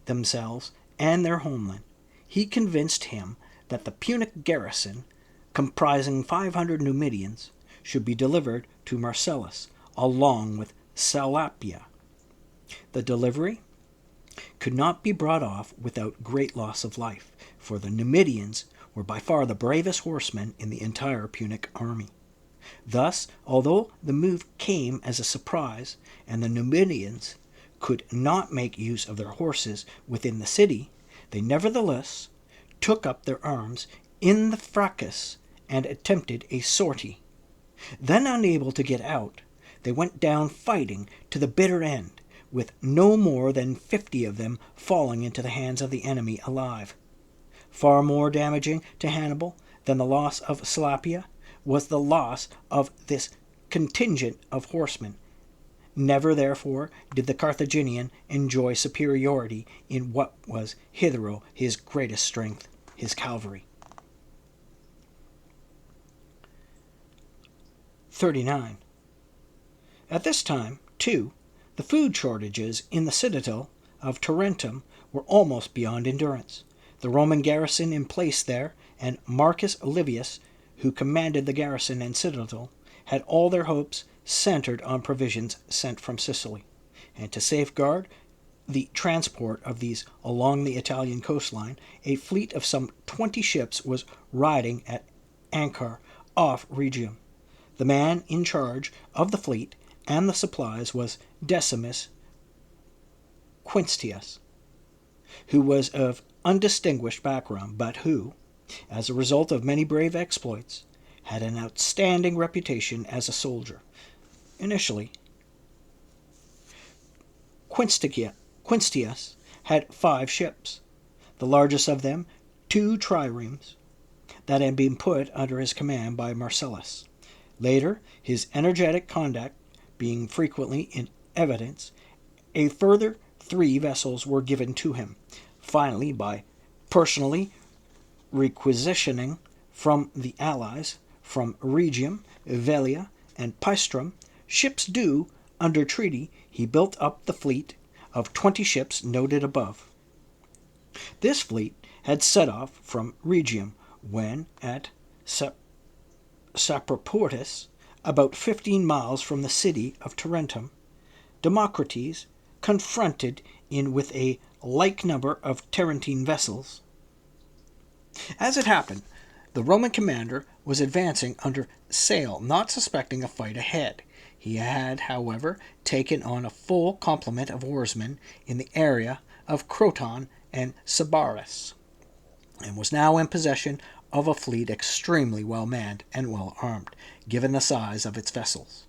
themselves and their homeland, he convinced him that the Punic garrison, comprising 500 Numidians, should be delivered to Marcellus, along with Salapia. The delivery could not be brought off without great loss of life, for the Numidians were by far the bravest horsemen in the entire Punic army. Thus, although the move came as a surprise, and the Numidians could not make use of their horses within the city, they nevertheless took up their arms in the fracas and attempted a sortie. Then, unable to get out, they went down fighting to the bitter end, with no more than 50 of them falling into the hands of the enemy alive. Far more damaging to Hannibal than the loss of Salapia was the loss of this contingent of horsemen. Never, therefore, did the Carthaginian enjoy superiority in what was hitherto his greatest strength, his cavalry. 39. At this time, too, the food shortages in the citadel of Tarentum were almost beyond endurance. The Roman garrison in place there, and Marcus Livius, who commanded the garrison and citadel, had all their hopes centered on provisions sent from Sicily, and to safeguard the transport of these along the Italian coastline, a fleet of some 20 ships was riding at anchor off Rhegium. The man in charge of the fleet and the supplies was Decimus Quinctius, who was of undistinguished background, but who, as a result of many brave exploits, had an outstanding reputation as a soldier. Initially, Quinctius had 5 ships, the largest of them 2 triremes, that had been put under his command by Marcellus. Later, his energetic conduct being frequently in evidence, a further 3 vessels were given to him. Finally, by personally requisitioning from the allies, from Rhegium, Velia, and Paestum, ships due under treaty, he built up the fleet of 20 ships noted above. This fleet had set off from Rhegium when at Saproportus, about 15 miles from the city of Tarentum, Democritus, confronted in with a like number of Tarentine vessels. As it happened, the Roman commander was advancing under sail, not suspecting a fight ahead. He had, however, taken on a full complement of oarsmen in the area of Croton and Sybaris, and was now in possession of a fleet extremely well manned and well armed, given the size of its vessels.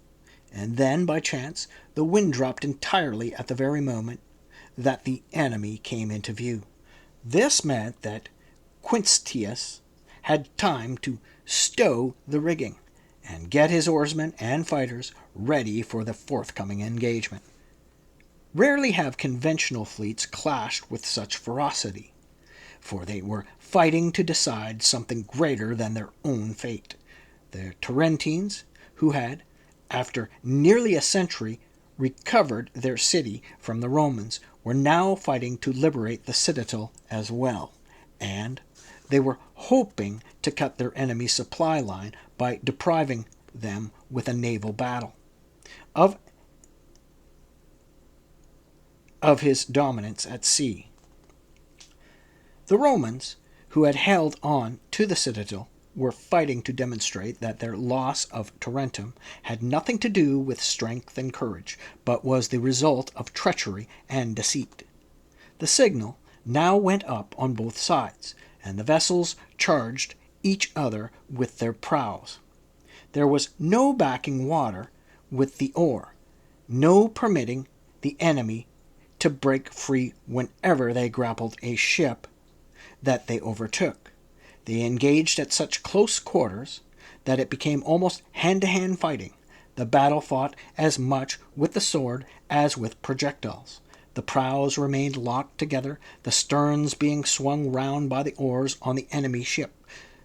And then, by chance, the wind dropped entirely at the very moment that the enemy came into view. This meant that Quinctius had time to stow the rigging and get his oarsmen and fighters ready for the forthcoming engagement. Rarely have conventional fleets clashed with such ferocity, for they were fighting to decide something greater than their own fate. The Tarentines, who had, after nearly a century, recovered their city from the Romans, were now fighting to liberate the citadel as well, and they were hoping to cut their enemy's supply line by depriving them with a naval battle of his dominance at sea. The Romans, who had held on to the citadel, were fighting to demonstrate that their loss of Tarentum had nothing to do with strength and courage, but was the result of treachery and deceit. The signal now went up on both sides, and the vessels charged each other with their prows. There was no backing water with the oar, no permitting the enemy to break free whenever they grappled a ship that they overtook. They engaged at such close quarters that it became almost hand-to-hand fighting. The battle fought as much with the sword as with projectiles. The prows remained locked together, the sterns being swung round by the oars on the enemy ship.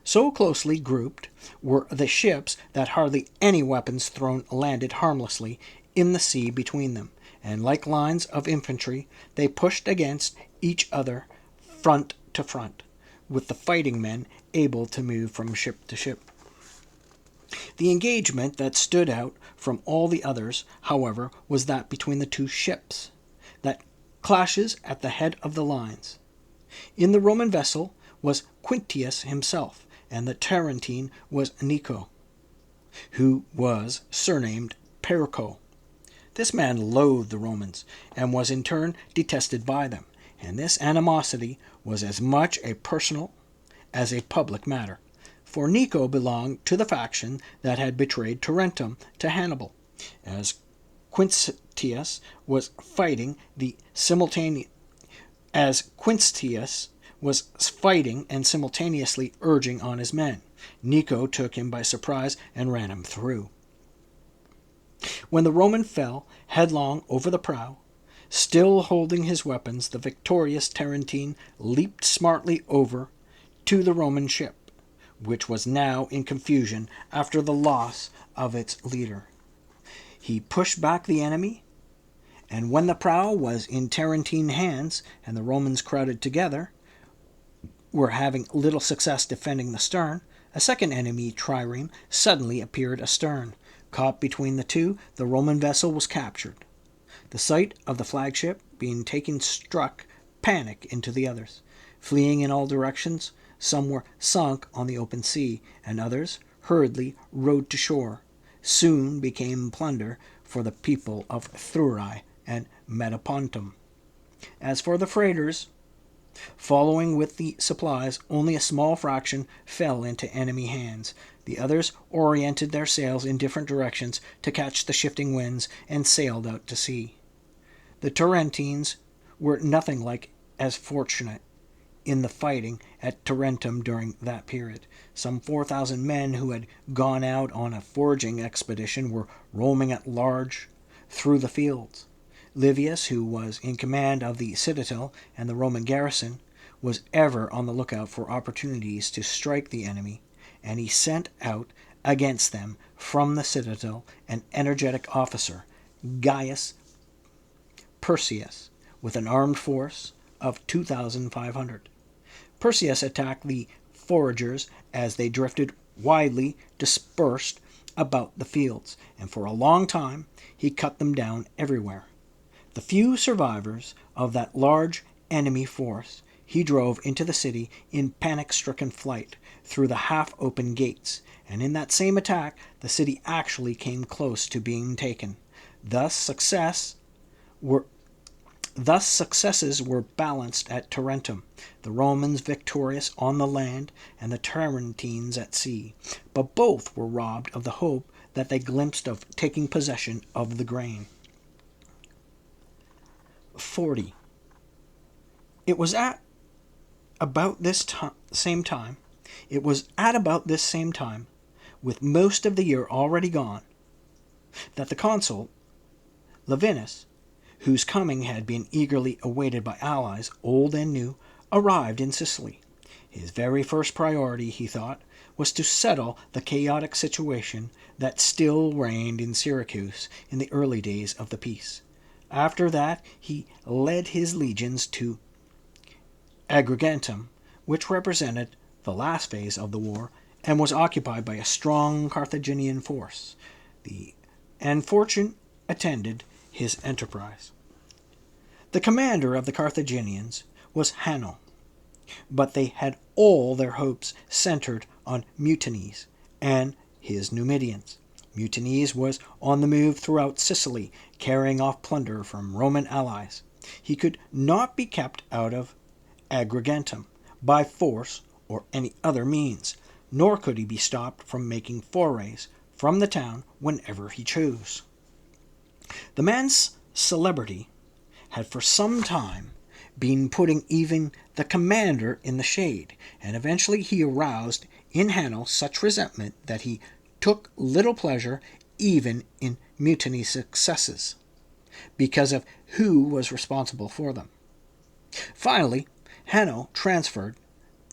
So closely grouped were the ships that hardly any weapons thrown landed harmlessly in the sea between them, and like lines of infantry, they pushed against each other front to front, with the fighting men able to move from ship to ship. The engagement that stood out from all the others, however, was that between the two ships, that clashes at the head of the lines. In the Roman vessel was Quintius himself, and the Tarentine was Nico, who was surnamed Perco. This man loathed the Romans, and was in turn detested by them, and this animosity was as much a personal as a public matter, for Nico belonged to the faction that had betrayed Tarentum to Hannibal, as Quintius was fighting and simultaneously urging on his men. Nico took him by surprise and ran him through. When the Roman fell headlong over the prow, still holding his weapons, the victorious Tarentine leaped smartly over to the Roman ship, which was now in confusion after the loss of its leader. He pushed back the enemy, and when the prow was in Tarentine hands and the Romans crowded together, were having little success defending the stern, a second enemy trireme suddenly appeared astern. Caught between the two, the Roman vessel was captured. The sight of the flagship being taken struck panic into the others. Fleeing in all directions, some were sunk on the open sea, and others hurriedly rowed to shore. Soon became plunder for the people of Thurii and Metapontum. As for the freighters, following with the supplies, only a small fraction fell into enemy hands. The others oriented their sails in different directions to catch the shifting winds and sailed out to sea. The Tarentines were nothing like as fortunate in the fighting at Tarentum during that period. Some 4,000 men who had gone out on a foraging expedition were roaming at large through the fields. Livius, who was in command of the citadel and the Roman garrison, was ever on the lookout for opportunities to strike the enemy, and he sent out against them from the citadel an energetic officer, Gaius Perseus, with an armed force of 2,500. Perseus attacked the foragers as they drifted widely dispersed about the fields, and for a long time he cut them down everywhere. The few survivors of that large enemy force he drove into the city in panic-stricken flight through the half-open gates, and in that same attack the city actually came close to being taken. Thus successes were balanced at Tarentum, the Romans victorious on the land and the Tarentines at sea, but both were robbed of the hope that they glimpsed of taking possession of the grain. 40. It was at about this same time, with most of the year already gone, that the consul Lavinus, whose coming had been eagerly awaited by allies, old and new, arrived in Sicily. His very first priority, he thought, was to settle the chaotic situation that still reigned in Syracuse in the early days of the peace. After that, he led his legions to Agrigentum, which represented the last phase of the war and was occupied by a strong Carthaginian force. And fortune attended his enterprise. The commander of the Carthaginians was Hanno, but they had all their hopes centered on Mutinees and his Numidians. Mutinees was on the move throughout Sicily, carrying off plunder from Roman allies. He could not be kept out of Agrigentum by force or any other means, nor could he be stopped from making forays from the town whenever he chose. The man's celebrity had for some time been putting even the commander in the shade, and eventually he aroused in Hanno such resentment that he took little pleasure even in mutiny successes, because of who was responsible for them. Finally, Hanno transferred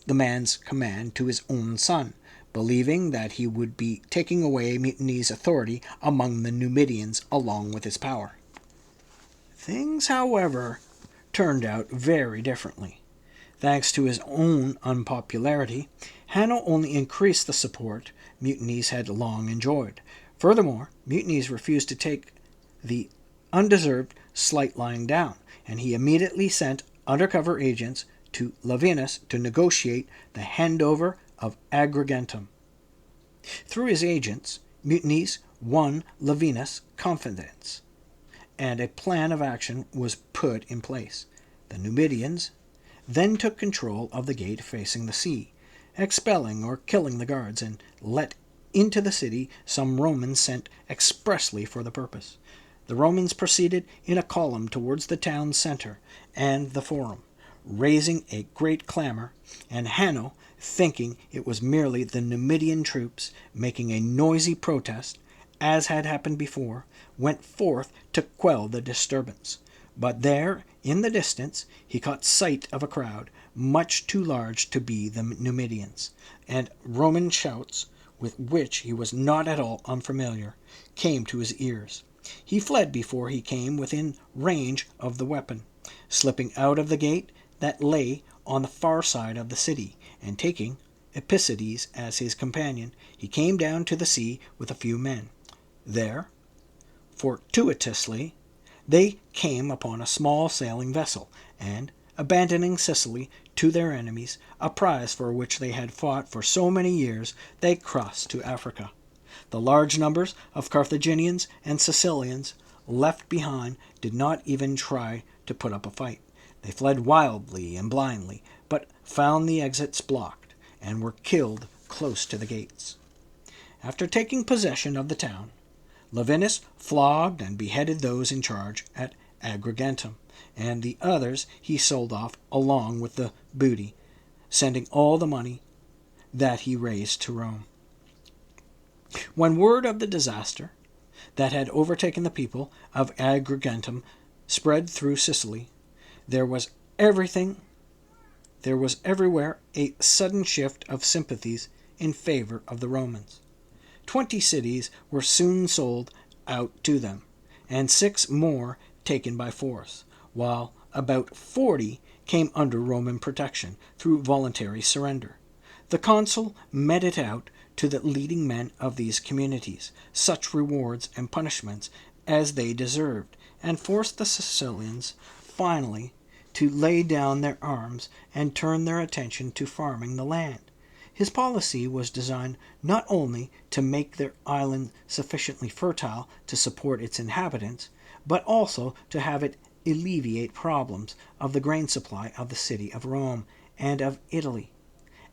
the man's command to his own son, believing that he would be taking away Mutiny's authority among the Numidians along with his power. Things, however, turned out very differently. Thanks to his own unpopularity, Hanno only increased the support Mutinees had long enjoyed. Furthermore, Mutinees refused to take the undeserved slight lying down, and he immediately sent undercover agents to Lavinus to negotiate the handover of Agrigentum. Through his agents, Mutinees won Lavinus' confidence, and a plan of action was put in place. The Numidians then took control of the gate facing the sea, expelling or killing the guards, and let into the city some Romans sent expressly for the purpose. The Romans proceeded in a column towards the town center and the forum, raising a great clamor, and Hanno, thinking it was merely the Numidian troops making a noisy protest, as had happened before, went forth to quell the disturbance. But there, in the distance, he caught sight of a crowd much too large to be the Numidians, and Roman shouts, with which he was not at all unfamiliar, came to his ears. He fled before he came within range of the weapon, slipping out of the gate that lay on the far side of the city, and taking Epicides as his companion, he came down to the sea with a few men. There, fortuitously, they came upon a small sailing vessel, and, abandoning Sicily to their enemies, a prize for which they had fought for so many years, they crossed to Africa. The large numbers of Carthaginians and Sicilians left behind did not even try to put up a fight. They fled wildly and blindly, but found the exits blocked, and were killed close to the gates. After taking possession of the town, Lavinus flogged and beheaded those in charge at Agrigentum, and the others he sold off along with the booty, sending all the money that he raised to Rome. When word of the disaster that had overtaken the people of Agrigentum spread through Sicily, there was everywhere a sudden shift of sympathies in favor of the Romans. 20 cities were soon sold out to them, and 6 more taken by force, while about 40 came under Roman protection through voluntary surrender. The consul meted out to the leading men of these communities such rewards and punishments as they deserved, and forced the Sicilians finally to lay down their arms and turn their attention to farming the land. His policy was designed not only to make their island sufficiently fertile to support its inhabitants, but also to have it alleviate problems of the grain supply of the city of Rome and of Italy,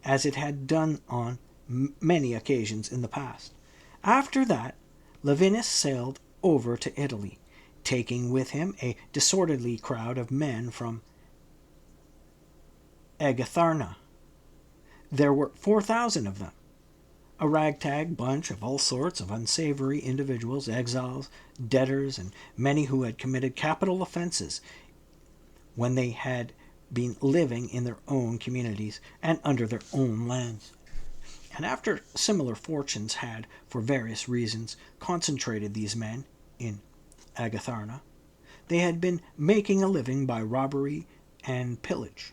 as it had done on many occasions in the past. After that, Lavinus sailed over to Italy, taking with him a disorderly crowd of men from Agatharna. There were 4,000 of them, a ragtag bunch of all sorts of unsavory individuals, exiles, debtors, and many who had committed capital offenses when they had been living in their own communities and under their own lands. And after similar fortunes had, for various reasons, concentrated these men in Agatharna, they had been making a living by robbery and pillage.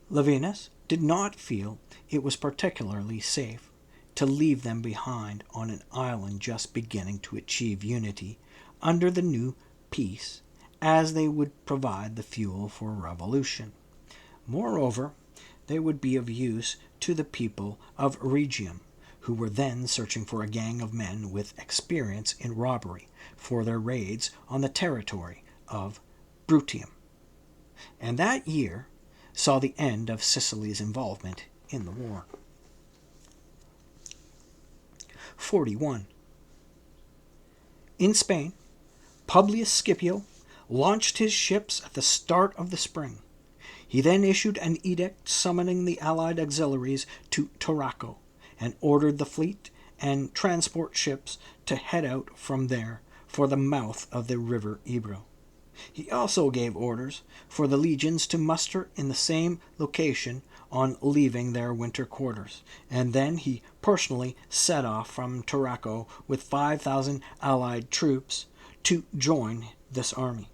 Lavinus did not feel it was particularly safe to leave them behind on an island just beginning to achieve unity under the new peace, as they would provide the fuel for revolution. Moreover, they would be of use to the people of Rhegium, who were then searching for a gang of men with experience in robbery for their raids on the territory of Bruttium. And that year saw the end of Sicily's involvement in the war. 41. In Spain, Publius Scipio launched his ships at the start of the spring. He then issued an edict summoning the allied auxiliaries to Tarraco, and ordered the fleet and transport ships to head out from there for the mouth of the river Ebro. He also gave orders for the legions to muster in the same location on leaving their winter quarters, and then he personally set off from Tarraco with 5,000 allied troops to join this army.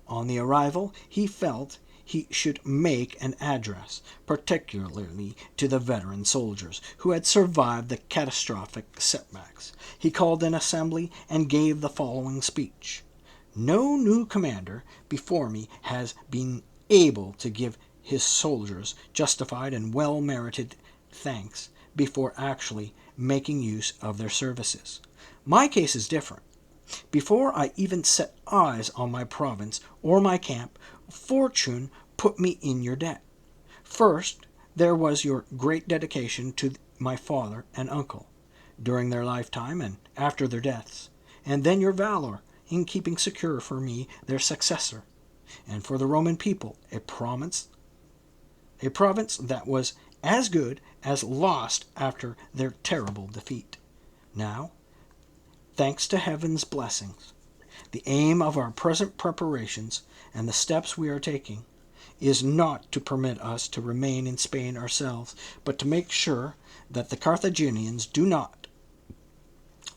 On the arrival, he felt he should make an address, particularly to the veteran soldiers who had survived the catastrophic setbacks. He called an assembly and gave the following speech: "No new commander before me has been able to give his soldiers justified and well-merited thanks before actually making use of their services. My case is different. Before I even set eyes on my province or my camp, fortune put me in your debt. First, there was your great dedication to my father and uncle during their lifetime and after their deaths, and then your valor in keeping secure for me their successor, and for the Roman people a province that was as good as lost after their terrible defeat. Now, thanks to heaven's blessings, the aim of our present preparations and the steps we are taking is not to permit us to remain in Spain ourselves, but to make sure that the Carthaginians do not.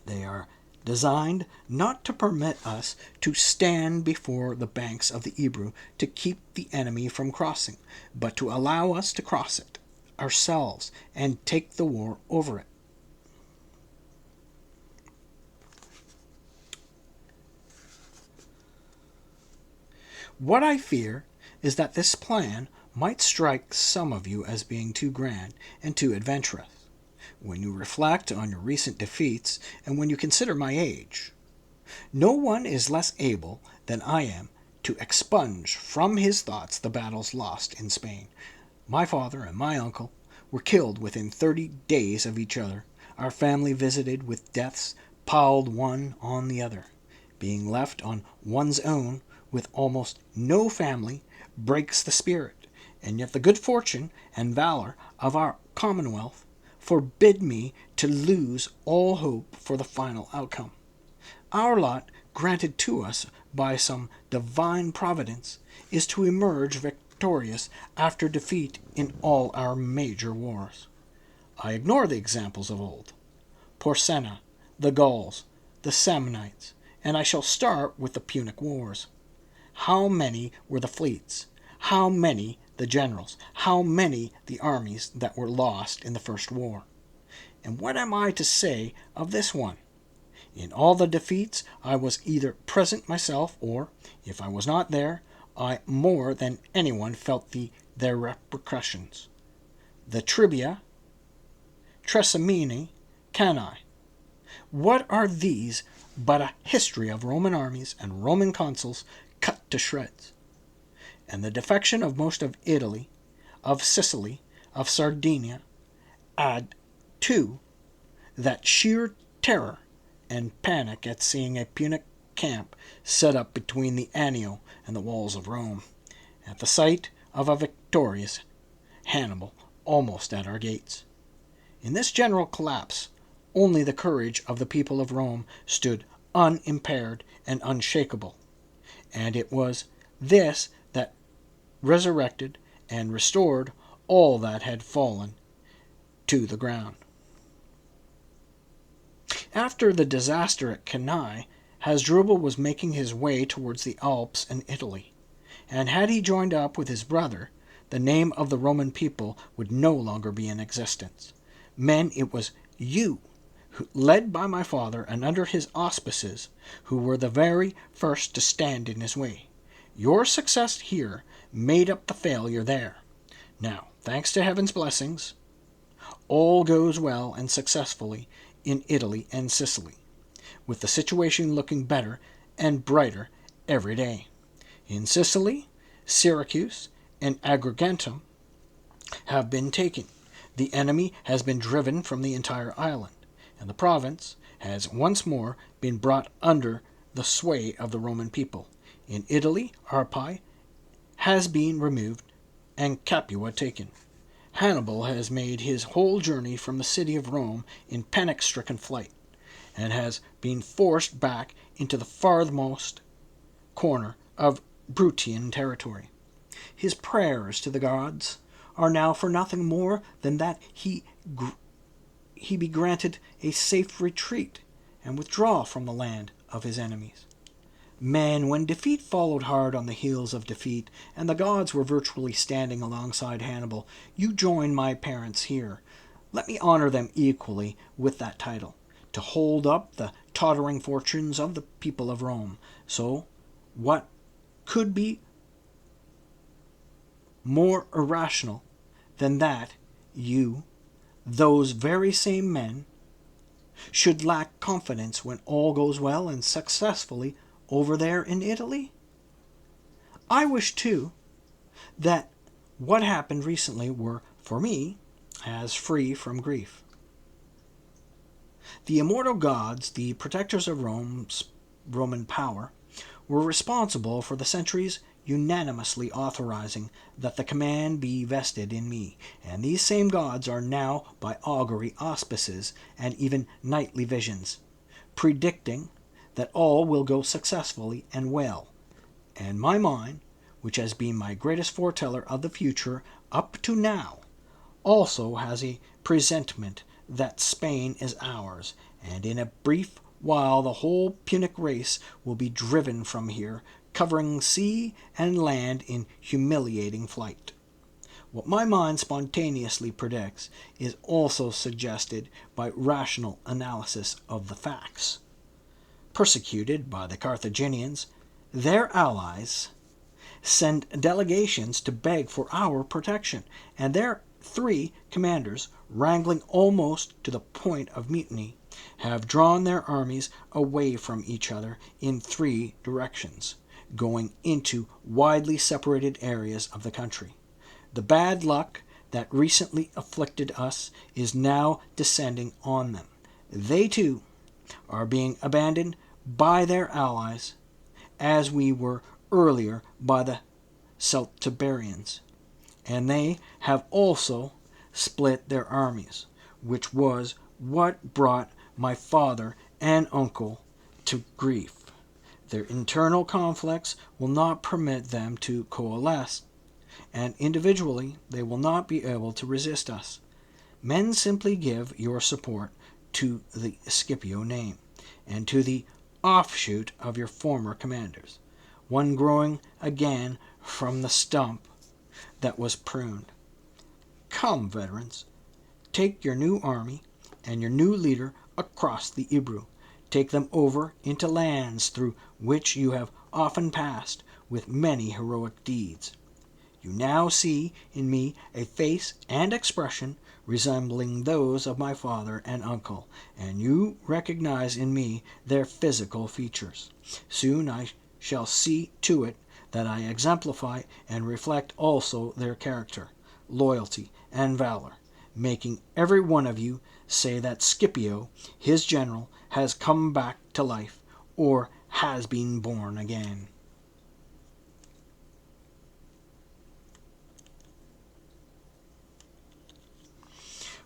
They are designed not to permit us to stand before the banks of the Ebro to keep the enemy from crossing, but to allow us to cross it ourselves and take the war over it. What I fear is that this plan might strike some of you as being too grand and too adventurous, when you reflect on your recent defeats and when you consider my age. No one is less able than I am to expunge from his thoughts the battles lost in Spain. My father and my uncle were killed within 30 days of each other, our family visited with deaths piled one on the other. Being left on one's own with almost no family breaks the spirit, and yet the good fortune and valor of our commonwealth forbid me to lose all hope for the final outcome. Our lot, granted to us by some divine providence, is to emerge victorious after defeat in all our major wars. I ignore the examples of old, Porsenna, the Gauls, the Samnites, and I shall start with the Punic Wars. How many were the fleets? How many the generals? How many the armies that were lost in the first war? And what am I to say of this one? In all the defeats I was either present myself, or, if I was not there, I more than anyone felt their repercussions. The Tribia, Trasimene, Cannae. What are these but a history of Roman armies and Roman consuls cut to shreds? And the defection of most of Italy, of Sicily, of Sardinia, add to that sheer terror and panic at seeing a Punic camp set up between the Anio and the walls of Rome, at the sight of a victorious Hannibal almost at our gates. In this general collapse, only the courage of the people of Rome stood unimpaired and unshakable, and it was this that resurrected and restored all that had fallen to the ground. After the disaster at Cannae, Hasdrubal was making his way towards the Alps and Italy, and had he joined up with his brother, the name of the Roman people would no longer be in existence. Men, it was you, led by my father and under his auspices, who were the very first to stand in his way. Your success here made up the failure there. Now, thanks to heaven's blessings, all goes well and successfully in Italy and Sicily, with the situation looking better and brighter every day. In Sicily, Syracuse and Agrigentum have been taken. The enemy has been driven from the entire island, and the province has once more been brought under the sway of the Roman people. In Italy, Arpi has been removed and Capua taken. Hannibal has made his whole journey from the city of Rome in panic-stricken flight, and has been forced back into the farthest corner of Bruttian territory. His prayers to the gods are now for nothing more than that he be granted a safe retreat and withdraw from the land of his enemies. Men, when defeat followed hard on the heels of defeat, and the gods were virtually standing alongside Hannibal, you join my parents here. Let me honor them equally with that title, to hold up the tottering fortunes of the people of Rome. So, what could be more irrational than that you, those very same men, should lack confidence when all goes well and successfully over there in Italy? I wish, too, that what happened recently were, for me, as free from grief. The immortal gods, the protectors of Roman power, were responsible for the centuries unanimously authorizing that the command be vested in me, and these same gods are now, by augury, auspices, and even nightly visions, predicting that all will go successfully and well, and my mind, which has been my greatest foreteller of the future up to now, also has a presentiment that Spain is ours, and in a brief while the whole Punic race will be driven from here, covering sea and land in humiliating flight. What my mind spontaneously predicts is also suggested by rational analysis of the facts. Persecuted by the Carthaginians, their allies send delegations to beg for our protection, and their 3 commanders, wrangling almost to the point of mutiny, have drawn their armies away from each other in 3 directions, going into widely separated areas of the country. The bad luck that recently afflicted us is now descending on them. They, too, are being abandoned by their allies, as we were earlier by the Celtiberians, and they have also split their armies, which was what brought my father and uncle to grief. Their internal conflicts will not permit them to coalesce, and individually they will not be able to resist us. Men, simply give your support to the Scipio name, and to the offshoot of your former commanders, one growing again from the stump that was pruned. Come, veterans, take your new army and your new leader across the Ebro. Take them over into lands through which you have often passed with many heroic deeds. You now see in me a face and expression resembling those of my father and uncle, and you recognize in me their physical features. Soon I shall see to it that I exemplify and reflect also their character, loyalty, and valor, making every one of you say that Scipio, his general, has come back to life, or has been born again.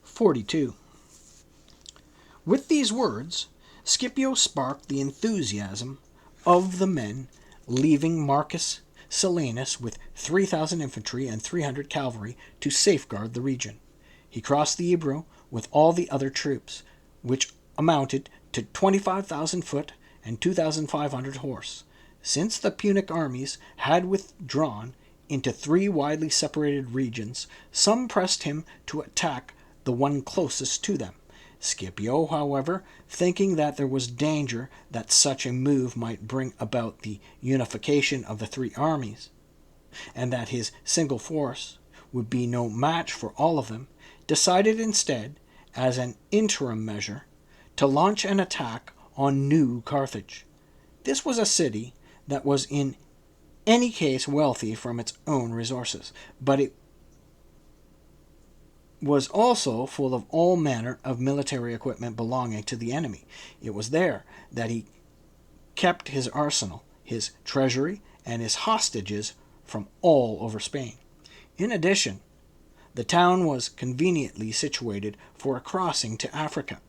"42. With these words, Scipio sparked the enthusiasm of the men, leaving Marcus Silanus with 3,000 infantry and 300 cavalry to safeguard the region. He crossed the Ebro with all the other troops, which amounted to 25,000 foot and 2,500 horse. Since the Punic armies had withdrawn into three widely separated regions, some pressed him to attack the one closest to them. Scipio, however, thinking that there was danger that such a move might bring about the unification of the three armies, and that his single force would be no match for all of them, decided instead, as an interim measure, to launch an attack on New Carthage. This was a city that was in any case wealthy from its own resources, but it was also full of all manner of military equipment belonging to the enemy. It was there that he kept his arsenal, his treasury, and his hostages from all over Spain. In addition, the town was conveniently situated for a crossing to Africa,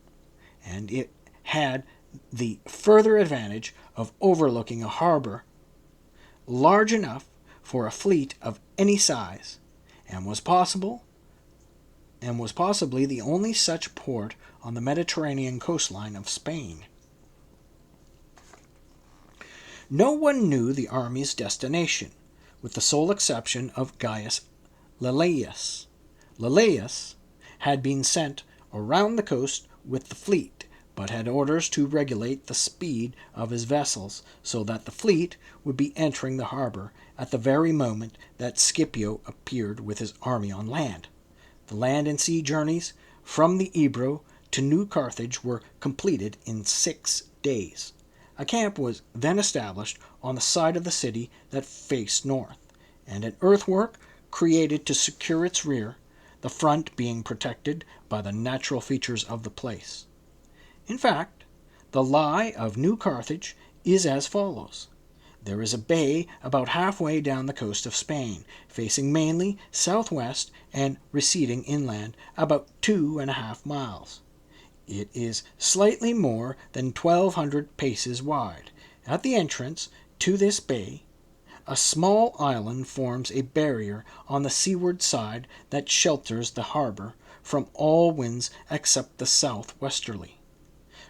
and it had the further advantage of overlooking a harbor large enough for a fleet of any size, and was possibly the only such port on the Mediterranean coastline of Spain. No one knew the army's destination, with the sole exception of Gaius Lellius. Lellius had been sent around the coast with the fleet, but had orders to regulate the speed of his vessels so that the fleet would be entering the harbor at the very moment that Scipio appeared with his army on land. The land and sea journeys from the Ebro to New Carthage were completed in 6 days. A camp was then established on the side of the city that faced north, and an earthwork created to secure its rear, the front being protected by the natural features of the place. In fact, the lie of New Carthage is as follows. There is a bay about halfway down the coast of Spain, facing mainly southwest and receding inland about 2.5 miles. It is slightly more than 1,200 paces wide. At the entrance to this bay, a small island forms a barrier on the seaward side that shelters the harbor from all winds except the southwesterly.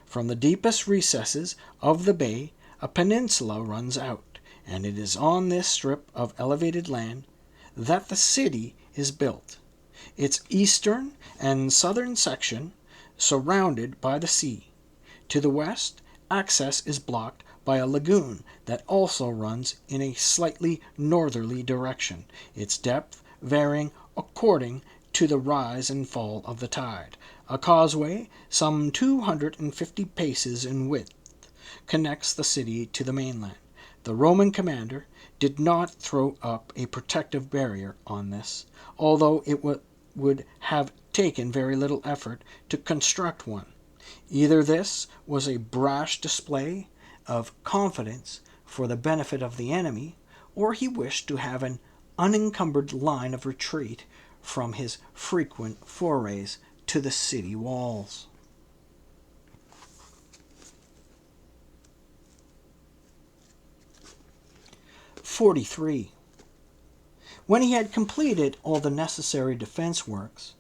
From the deepest recesses of the bay, a peninsula runs out, and it is on this strip of elevated land that the city is built. Its eastern and southern section surrounded by the sea. To the west, access is blocked by a lagoon that also runs in a slightly northerly direction, its depth varying according to the rise and fall of the tide. A causeway, some 250 paces in width, connects the city to the mainland. The Roman commander did not throw up a protective barrier on this, although it would have taken very little effort to construct one. Either this was a brash display of confidence for the benefit of the enemy, or he wished to have an unencumbered line of retreat from his frequent forays to the city walls. "43. When he had completed all the necessary defense works,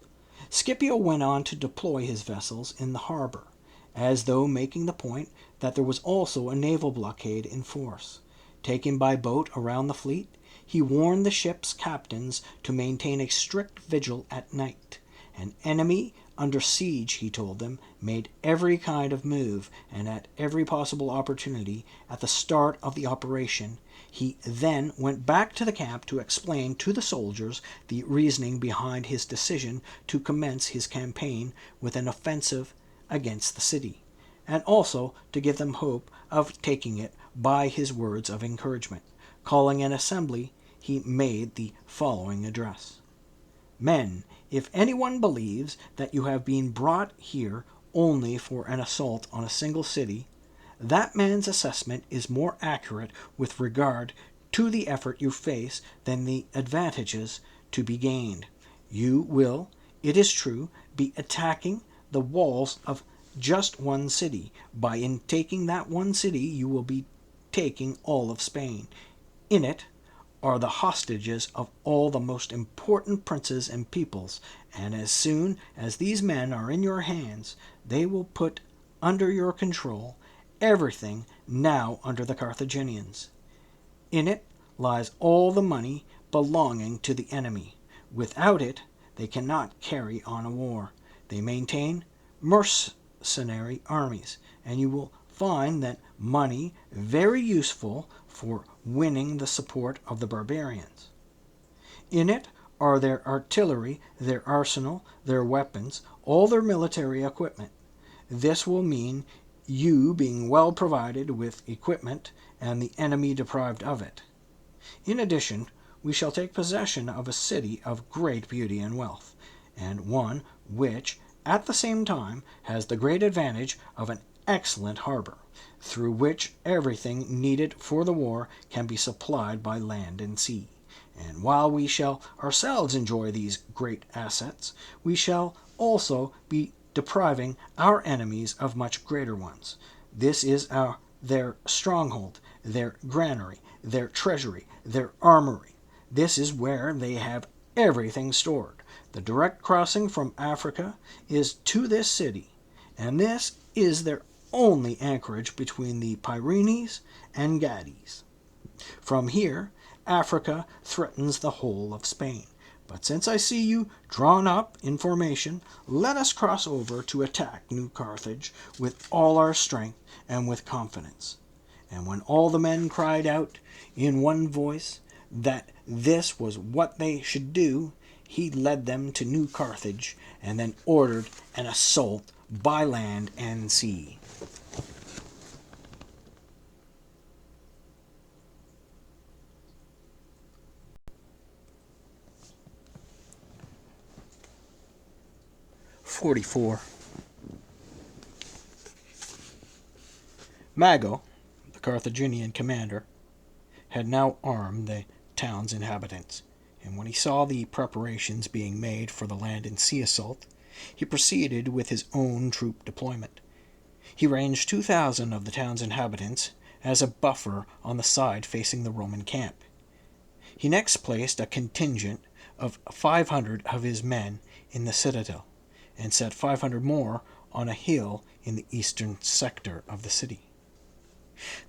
Scipio went on to deploy his vessels in the harbor, as though making the point that there was also a naval blockade in force. Taken by boat around the fleet, he warned the ship's captains to maintain a strict vigil at night. An enemy under siege, he told them, made every kind of move, and at every possible opportunity at the start of the operation. He then went back to the camp to explain to the soldiers the reasoning behind his decision to commence his campaign with an offensive against the city, and also to give them hope of taking it by his words of encouragement. Calling an assembly, he made the following address. Men, if anyone believes that you have been brought here only for an assault on a single city, that man's assessment is more accurate with regard to the effort you face than the advantages to be gained. You will, it is true, be attacking the walls of just one city. By in taking that one city, you will be taking all of Spain. In it are the hostages of all the most important princes and peoples, and as soon as these men are in your hands, they will put under your control everything now under the Carthaginians. In it lies all the money belonging to the enemy. Without it, they cannot carry on a war. They maintain mercenary armies, and you will find that money very useful for winning the support of the barbarians. In it are their artillery, their arsenal, their weapons, all their military equipment. This will mean you being well provided with equipment and the enemy deprived of it. In addition, we shall take possession of a city of great beauty and wealth, and one which, at the same time, has the great advantage of an excellent harbor, through which everything needed for the war can be supplied by land and sea. And while we shall ourselves enjoy these great assets, we shall also be depriving our enemies of much greater ones. This is their stronghold, their granary, their treasury, their armory. This is where they have everything stored. The direct crossing from Africa is to this city, and this is their only anchorage between the Pyrenees and Gades. From here, Africa threatens the whole of Spain. But since I see you drawn up in formation, let us cross over to attack New Carthage with all our strength and with confidence. And when all the men cried out in one voice that this was what they should do, he led them to New Carthage and then ordered an assault by land and sea. Mago, the Carthaginian commander, had now armed the town's inhabitants, and when he saw the preparations being made for the land and sea assault, he proceeded with his own troop deployment. He ranged 2,000 of the town's inhabitants as a buffer on the side facing the Roman camp. He next placed a contingent of 500 of his men in the citadel, and set 500 more on a hill in the eastern sector of the city.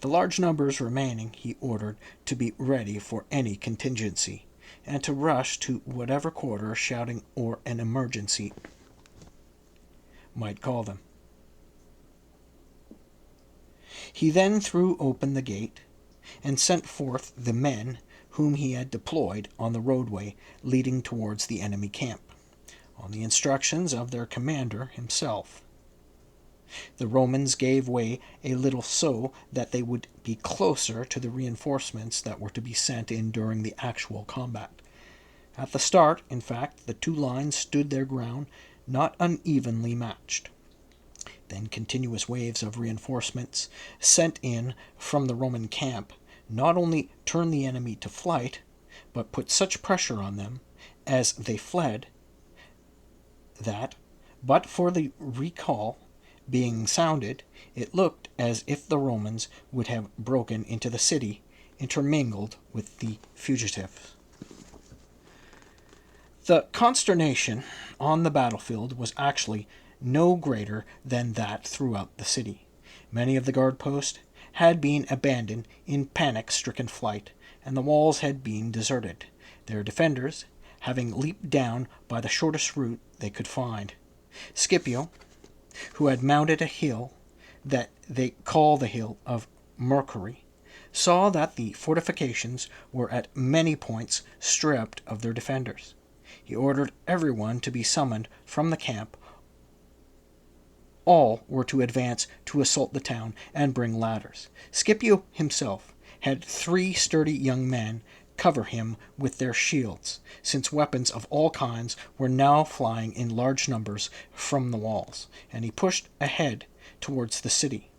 The large numbers remaining he ordered to be ready for any contingency, and to rush to whatever quarter shouting or an emergency might call them. He then threw open the gate, and sent forth the men whom he had deployed on the roadway leading towards the enemy camp, on the instructions of their commander himself. The Romans gave way a little so that they would be closer to the reinforcements that were to be sent in during the actual combat. At the start, in fact, the two lines stood their ground, not unevenly matched. Then continuous waves of reinforcements sent in from the Roman camp not only turned the enemy to flight, but put such pressure on them as they fled that, but for the recall being sounded, it looked as if the Romans would have broken into the city, intermingled with the fugitives. The consternation on the battlefield was actually no greater than that throughout the city. Many of the guard posts had been abandoned in panic-stricken flight, and the walls had been deserted, their defenders having leaped down by the shortest route they could find. Scipio, who had mounted a hill that they call the Hill of Mercury, saw that the fortifications were at many points stripped of their defenders. He ordered everyone to be summoned from the camp. All were to advance to assault the town and bring ladders. Scipio himself had 3 sturdy young men cover him with their shields, since weapons of all kinds were now flying in large numbers from the walls, and he pushed ahead towards the city.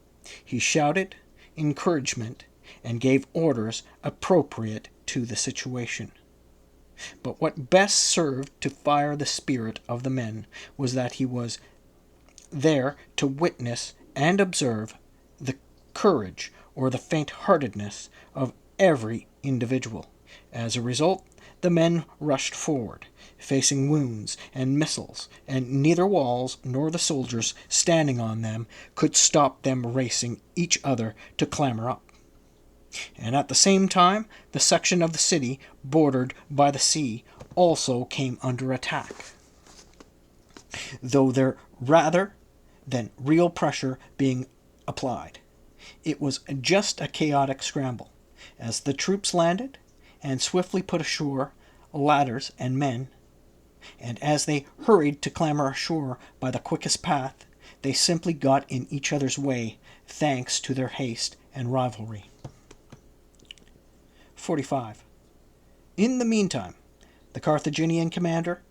He shouted encouragement and gave orders appropriate to the situation. But what best served to fire the spirit of the men was that he was there to witness and observe the courage or the faint-heartedness of every individual. As a result, the men rushed forward, facing wounds and missiles, and neither walls nor the soldiers standing on them could stop them racing each other to clamber up. And at the same time, the section of the city bordered by the sea also came under attack, though there rather than real pressure being applied. It was just a chaotic scramble, as the troops landed and swiftly put ashore ladders and men, and as they hurried to clamber ashore by the quickest path, they simply got in each other's way, thanks to their haste and rivalry. 45. In the meantime, the Carthaginian commander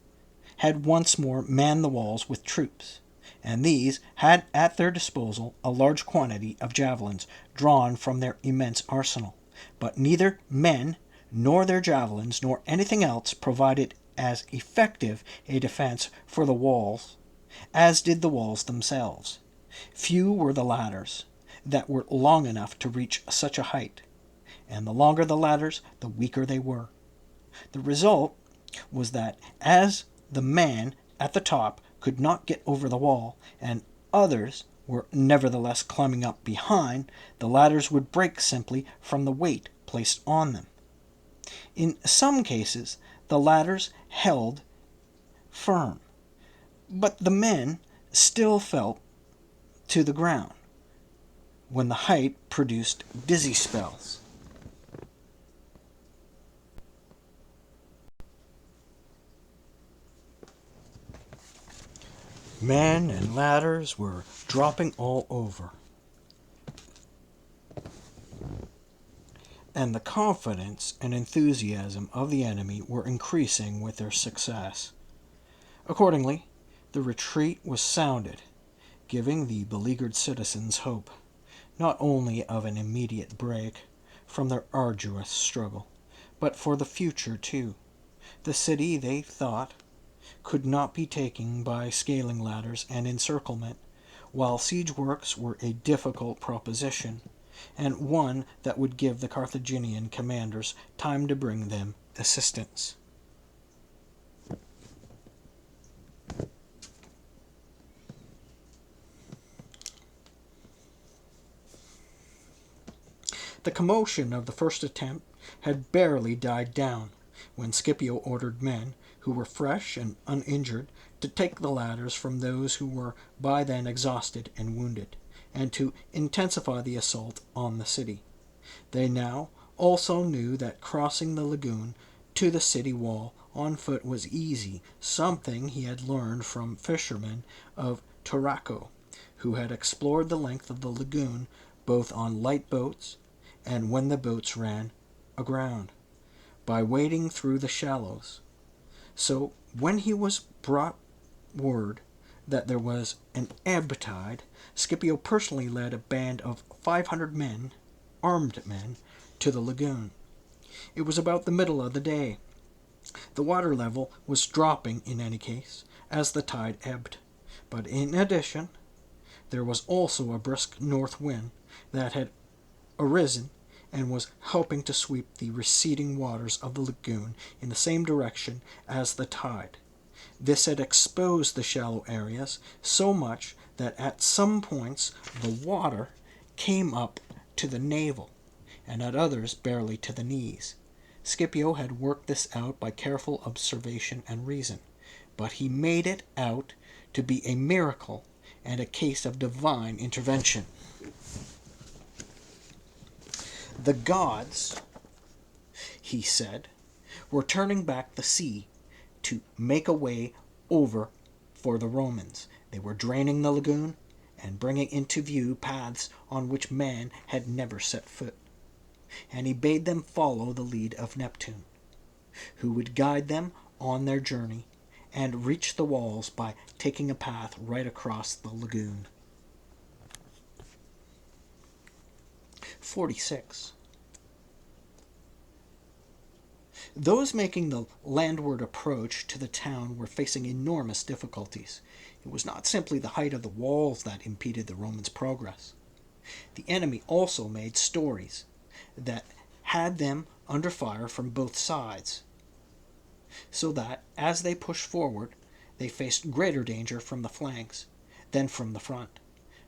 had once more manned the walls with troops, and these had at their disposal a large quantity of javelins drawn from their immense arsenal. But neither men, nor their javelins, nor anything else provided as effective a defense for the walls as did the walls themselves. Few were the ladders that were long enough to reach such a height, and the longer the ladders, the weaker they were. The result was that as the man at the top could not get over the wall, and others were nevertheless climbing up behind, the ladders would break simply from the weight placed on them. In some cases, the ladders held firm, but the men still fell to the ground, when the height produced dizzy spells. Men and ladders were dropping all over, and the confidence and enthusiasm of the enemy were increasing with their success. Accordingly, the retreat was sounded, giving the beleaguered citizens hope, not only of an immediate break from their arduous struggle, but for the future too. The city, they thought, could not be taken by scaling ladders and encirclement, while siege works were a difficult proposition, and one that would give the Carthaginian commanders time to bring them assistance. The commotion of the first attempt had barely died down when Scipio ordered men who were fresh and uninjured to take the ladders from those who were by then exhausted and wounded, and to intensify the assault on the city. They now also knew that crossing the lagoon to the city wall on foot was easy, something he had learned from fishermen of Turaco, who had explored the length of the lagoon both on light boats and when the boats ran aground, by wading through the shallows. So when he was brought word that there was an ebb tide, Scipio personally led a band of 500 men, armed men, to the lagoon. It was about the middle of the day. The water level was dropping in any case, as the tide ebbed. But in addition, there was also a brisk north wind that had arisen and was helping to sweep the receding waters of the lagoon in the same direction as the tide. This had exposed the shallow areas so much that at some points the water came up to the navel, and at others barely to the knees. Scipio had worked this out by careful observation and reason, but he made it out to be a miracle and a case of divine intervention. The gods, he said, were turning back the sea to make a way over for the Romans. They were draining the lagoon and bringing into view paths on which man had never set foot. And he bade them follow the lead of Neptune, who would guide them on their journey and reach the walls by taking a path right across the lagoon. 46. Those making the landward approach to the town were facing enormous difficulties. It was not simply the height of the walls that impeded the Romans' progress. The enemy also made stories that had them under fire from both sides, so that, as they pushed forward, they faced greater danger from the flanks than from the front.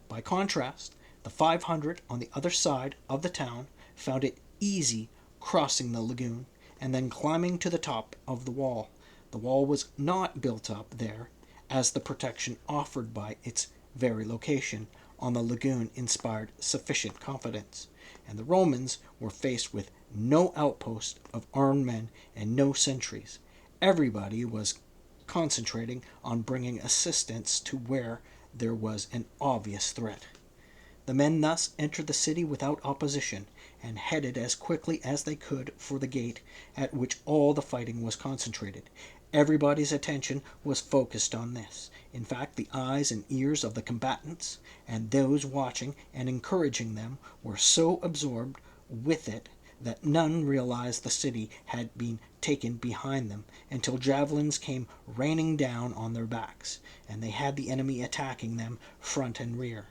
By contrast, the 500 on the other side of the town found it easy crossing the lagoon and then climbing to the top of the wall. The wall was not built up there, as the protection offered by its very location on the lagoon inspired sufficient confidence, and the Romans were faced with no outpost of armed men and no sentries. Everybody was concentrating on bringing assistance to where there was an obvious threat. The men thus entered the city without opposition, and headed as quickly as they could for the gate at which all the fighting was concentrated. Everybody's attention was focused on this. In fact, the eyes and ears of the combatants and those watching and encouraging them were so absorbed with it that none realized the city had been taken behind them until javelins came raining down on their backs, and they had the enemy attacking them front and rear.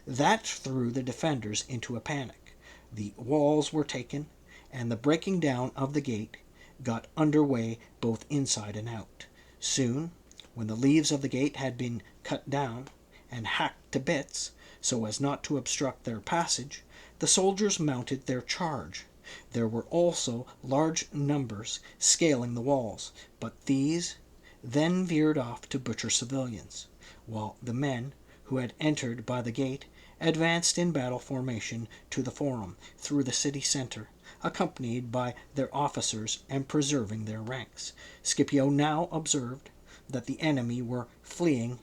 That threw the defenders into a panic. The walls were taken, and the breaking down of the gate got under way both inside and out. Soon, when the leaves of the gate had been cut down and hacked to bits, so as not to obstruct their passage, the soldiers mounted their charge. There were also large numbers scaling the walls, but these then veered off to butcher civilians, while the men who had entered by the gate advanced in battle formation to the forum through the city center, accompanied by their officers and preserving their ranks. Scipio now observed that the enemy were fleeing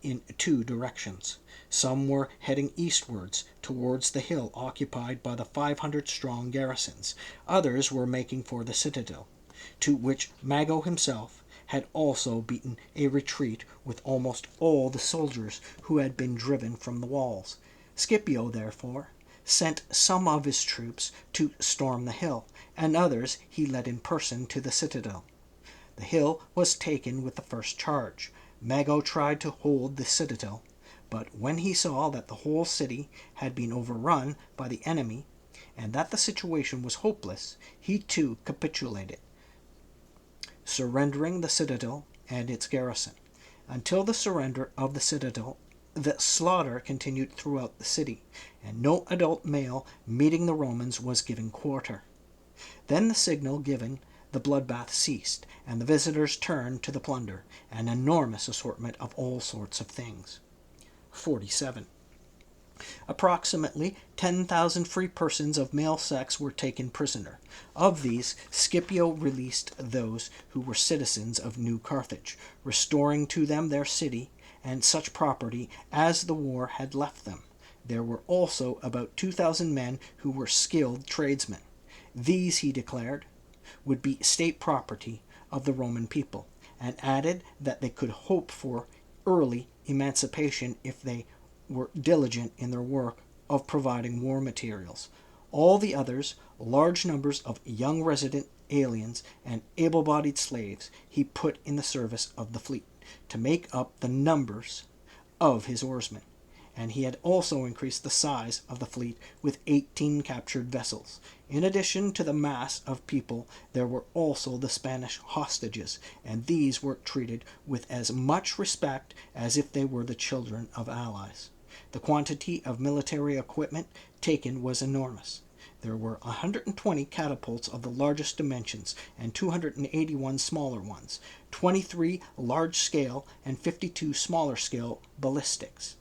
in two directions. Some were heading eastwards towards the hill occupied by the 500-strong garrisons. Others were making for the citadel, to which Mago himself had also beaten a retreat with almost all the soldiers who had been driven from the walls. Scipio, therefore, sent some of his troops to storm the hill, and others he led in person to the citadel. The hill was taken with the first charge. Mago tried to hold the citadel, but when he saw that the whole city had been overrun by the enemy, and that the situation was hopeless, he too capitulated, surrendering the citadel and its garrison. Until the surrender of the citadel, the slaughter continued throughout the city, and no adult male meeting the Romans was given quarter. Then the signal given, the bloodbath ceased, and the visitors turned to the plunder, an enormous assortment of all sorts of things. 47. Approximately 10,000 free persons of male sex were taken prisoner. Of these, Scipio released those who were citizens of New Carthage, restoring to them their city and such property as the war had left them. There were also about 2,000 men who were skilled tradesmen. These, he declared, would be state property of the Roman people, and added that they could hope for early emancipation if they were diligent in their work of providing war materials. All the others, large numbers of young resident aliens and able-bodied slaves, he put in the service of the fleet, to make up the numbers of his oarsmen. And he had also increased the size of the fleet with 18 captured vessels. In addition to the mass of people, there were also the Spanish hostages, and these were treated with as much respect as if they were the children of allies. The quantity of military equipment taken was enormous. There were 120 catapults of the largest dimensions and 281 smaller ones, 23 large-scale and 52 smaller-scale ballistics.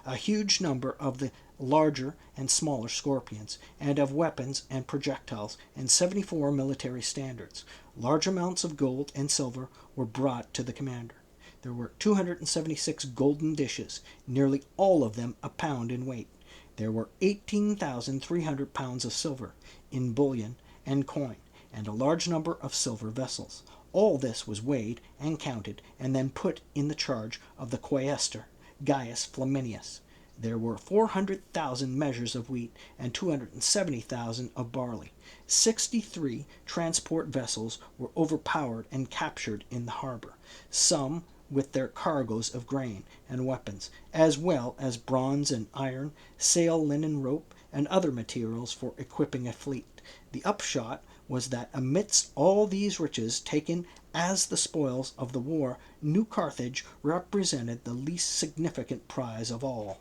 A huge number of the larger and smaller scorpions, and of weapons and projectiles, and 74 military standards. Large amounts of gold and silver were brought to the commander. There were 276 golden dishes, nearly all of them a pound in weight. There were 18,300 pounds of silver, in bullion and coin, and a large number of silver vessels. All this was weighed and counted, and then put in the charge of the quaestor, Gaius Flaminius. There were 400,000 measures of wheat and 270,000 of barley. 63 transport vessels were overpowered and captured in the harbor, some with their cargoes of grain and weapons, as well as bronze and iron, sail linen rope, and other materials for equipping a fleet. The upshot was that amidst all these riches taken as the spoils of the war, New Carthage represented the least significant prize of all.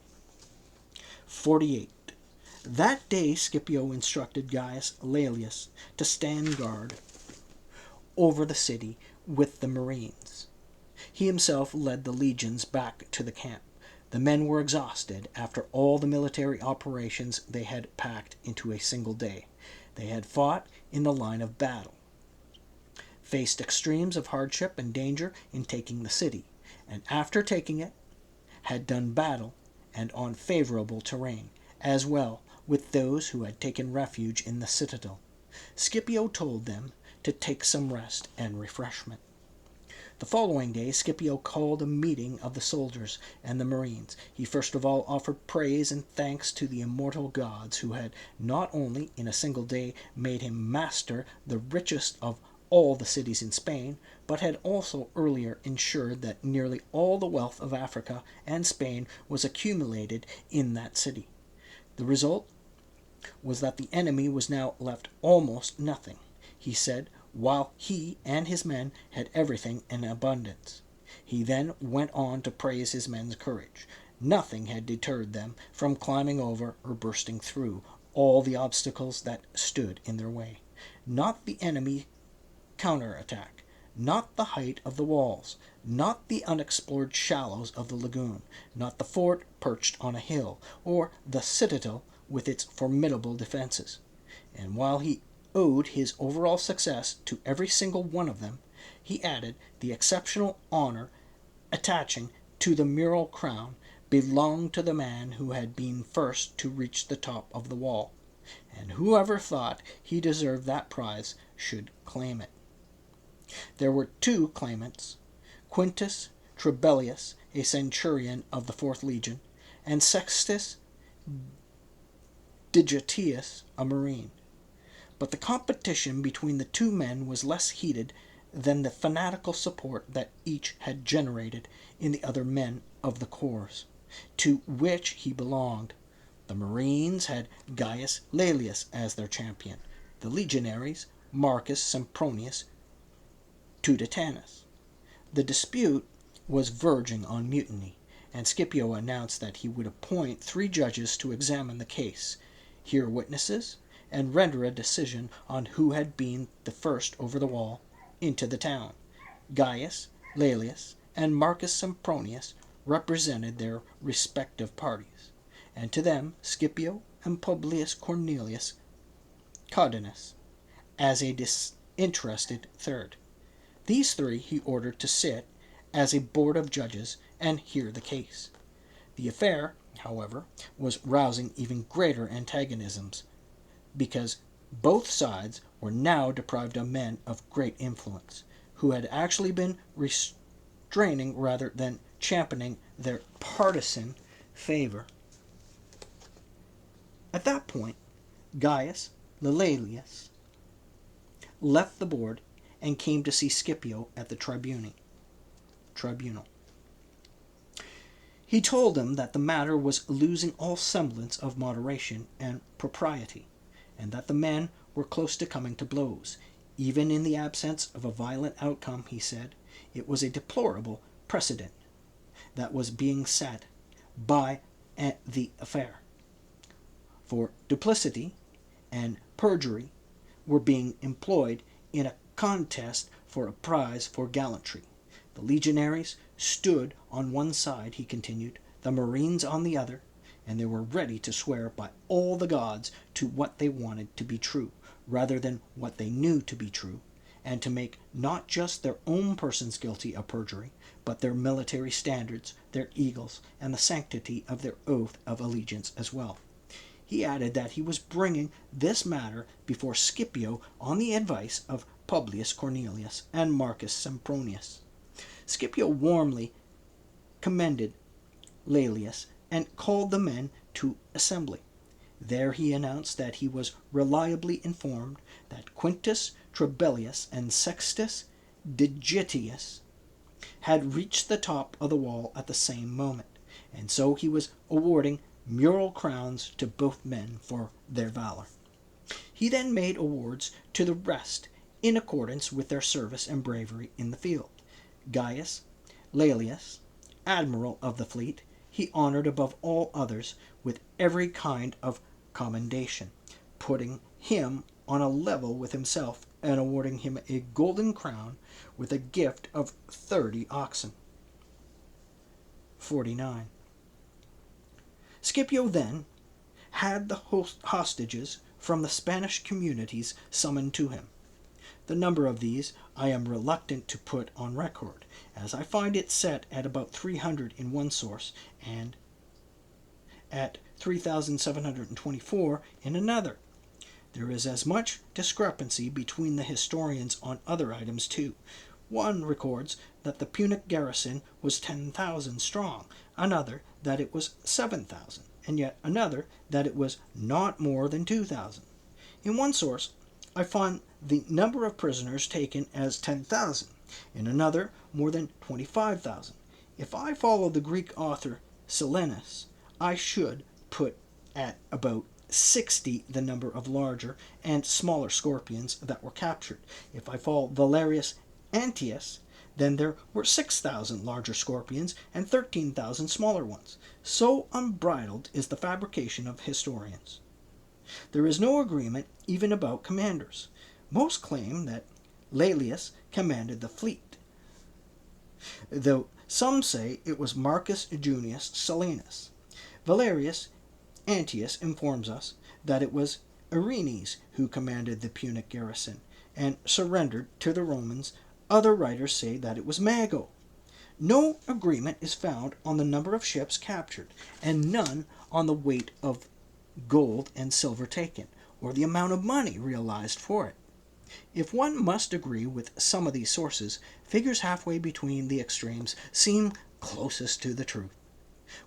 48. That day Scipio instructed Gaius Laelius to stand guard over the city with the marines. He himself led the legions back to the camp. The men were exhausted after all the military operations they had packed into a single day. They had fought in the line of battle, faced extremes of hardship and danger in taking the city, and after taking it, had done battle and on favorable terrain, as well with those who had taken refuge in the citadel. Scipio told them to take some rest and refreshment. The following day Scipio called a meeting of the soldiers and the marines. He first of all offered praise and thanks to the immortal gods who had not only in a single day made him master the richest of all the cities in Spain, but had also earlier ensured that nearly all the wealth of Africa and Spain was accumulated in that city. The result was that the enemy was now left almost nothing, he said, while he and his men had everything in abundance. He then went on to praise his men's courage. Nothing had deterred them from climbing over or bursting through all the obstacles that stood in their way. Not the enemy counterattack, not the height of the walls, not the unexplored shallows of the lagoon, not the fort perched on a hill, or the citadel with its formidable defenses. And while he owed his overall success to every single one of them, he added the exceptional honor attaching to the mural crown belonged to the man who had been first to reach the top of the wall, and whoever thought he deserved that prize should claim it. There were two claimants, Quintus Trebellius, a centurion of the 4th Legion, and Sextus Digitius, a marine. But the competition between the two men was less heated than the fanatical support that each had generated in the other men of the corps to which he belonged. The Marines had Gaius Laelius as their champion, the legionaries Marcus Sempronius Tuditanus. The dispute was verging on mutiny, and Scipio announced that he would appoint 3 judges to examine the case, hear witnesses, and render a decision on who had been the first over the wall into the town. Gaius Laelius and Marcus Sempronius represented their respective parties, and to them Scipio and Publius Cornelius Caudinus as a disinterested third. These 3 he ordered to sit as a board of judges and hear the case. The affair, however, was rousing even greater antagonisms, because both sides were now deprived of men of great influence, who had actually been restraining rather than championing their partisan favor. At that point, Gaius Laelius left the board and came to see Scipio at the tribunal. He told him that the matter was losing all semblance of moderation and propriety, and that the men were close to coming to blows. Even in the absence of a violent outcome, he said, it was a deplorable precedent that was being set by the affair. For duplicity and perjury were being employed in a contest for a prize for gallantry. The legionaries stood on one side, he continued, the marines on the other, and they were ready to swear by all the gods to what they wanted to be true, rather than what they knew to be true, and to make not just their own persons guilty of perjury, but their military standards, their eagles, and the sanctity of their oath of allegiance as well. He added that he was bringing this matter before Scipio on the advice of Publius Cornelius and Marcus Sempronius. Scipio warmly commended Laelius and called the men to assembly. There he announced that he was reliably informed that Quintus Trebellius and Sextus Digitius had reached the top of the wall at the same moment, and so he was awarding mural crowns to both men for their valor. He then made awards to the rest in accordance with their service and bravery in the field. Gaius Laelius, admiral of the fleet, he honored above all others with every kind of commendation, putting him on a level with himself and awarding him a golden crown with a gift of 30 oxen. 49. Scipio then had the hostages from the Spanish communities summoned to him. The number of these I am reluctant to put on record, as I find it set at about 300 in one source and at 3,724 in another. There is as much discrepancy between the historians on other items too. One records that the Punic garrison was 10,000 strong, another that it was 7,000, and yet another that it was not more than 2,000. In one source, I find the number of prisoners taken as 10,000, in another more than 25,000. If I follow the Greek author Silenus, I should put at about 60 the number of larger and smaller scorpions that were captured. If I follow Valerius Antius, then there were 6,000 larger scorpions and 13,000 smaller ones. So unbridled is the fabrication of historians. There is no agreement even about commanders. Most claim that Laelius commanded the fleet, though some say it was Marcus Junius Silanus. Valerius Antius informs us that it was Irenaeus who commanded the Punic garrison and surrendered to the Romans. Other writers say that it was Mago. No agreement is found on the number of ships captured, and none on the weight of gold and silver taken, or the amount of money realized for it. If one must agree with some of these sources, figures halfway between the extremes seem closest to the truth.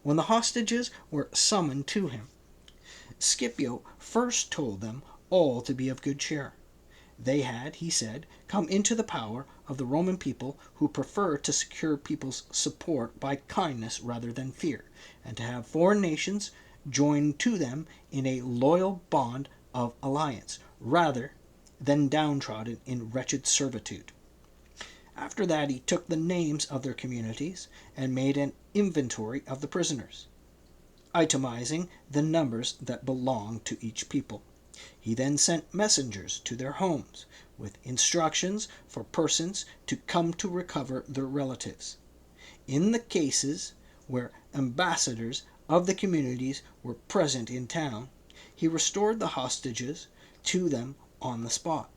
When the hostages were summoned to him, Scipio first told them all to be of good cheer. They had, he said, come into the power of the Roman people, who prefer to secure people's support by kindness rather than fear, and to have foreign nations joined to them in a loyal bond of alliance, rather than downtrodden in wretched servitude. After that he took the names of their communities and made an inventory of the prisoners, itemizing the numbers that belonged to each people. He then sent messengers to their homes with instructions for persons to come to recover their relatives. In the cases where ambassadors of the communities were present in town, he restored the hostages to them on the spot.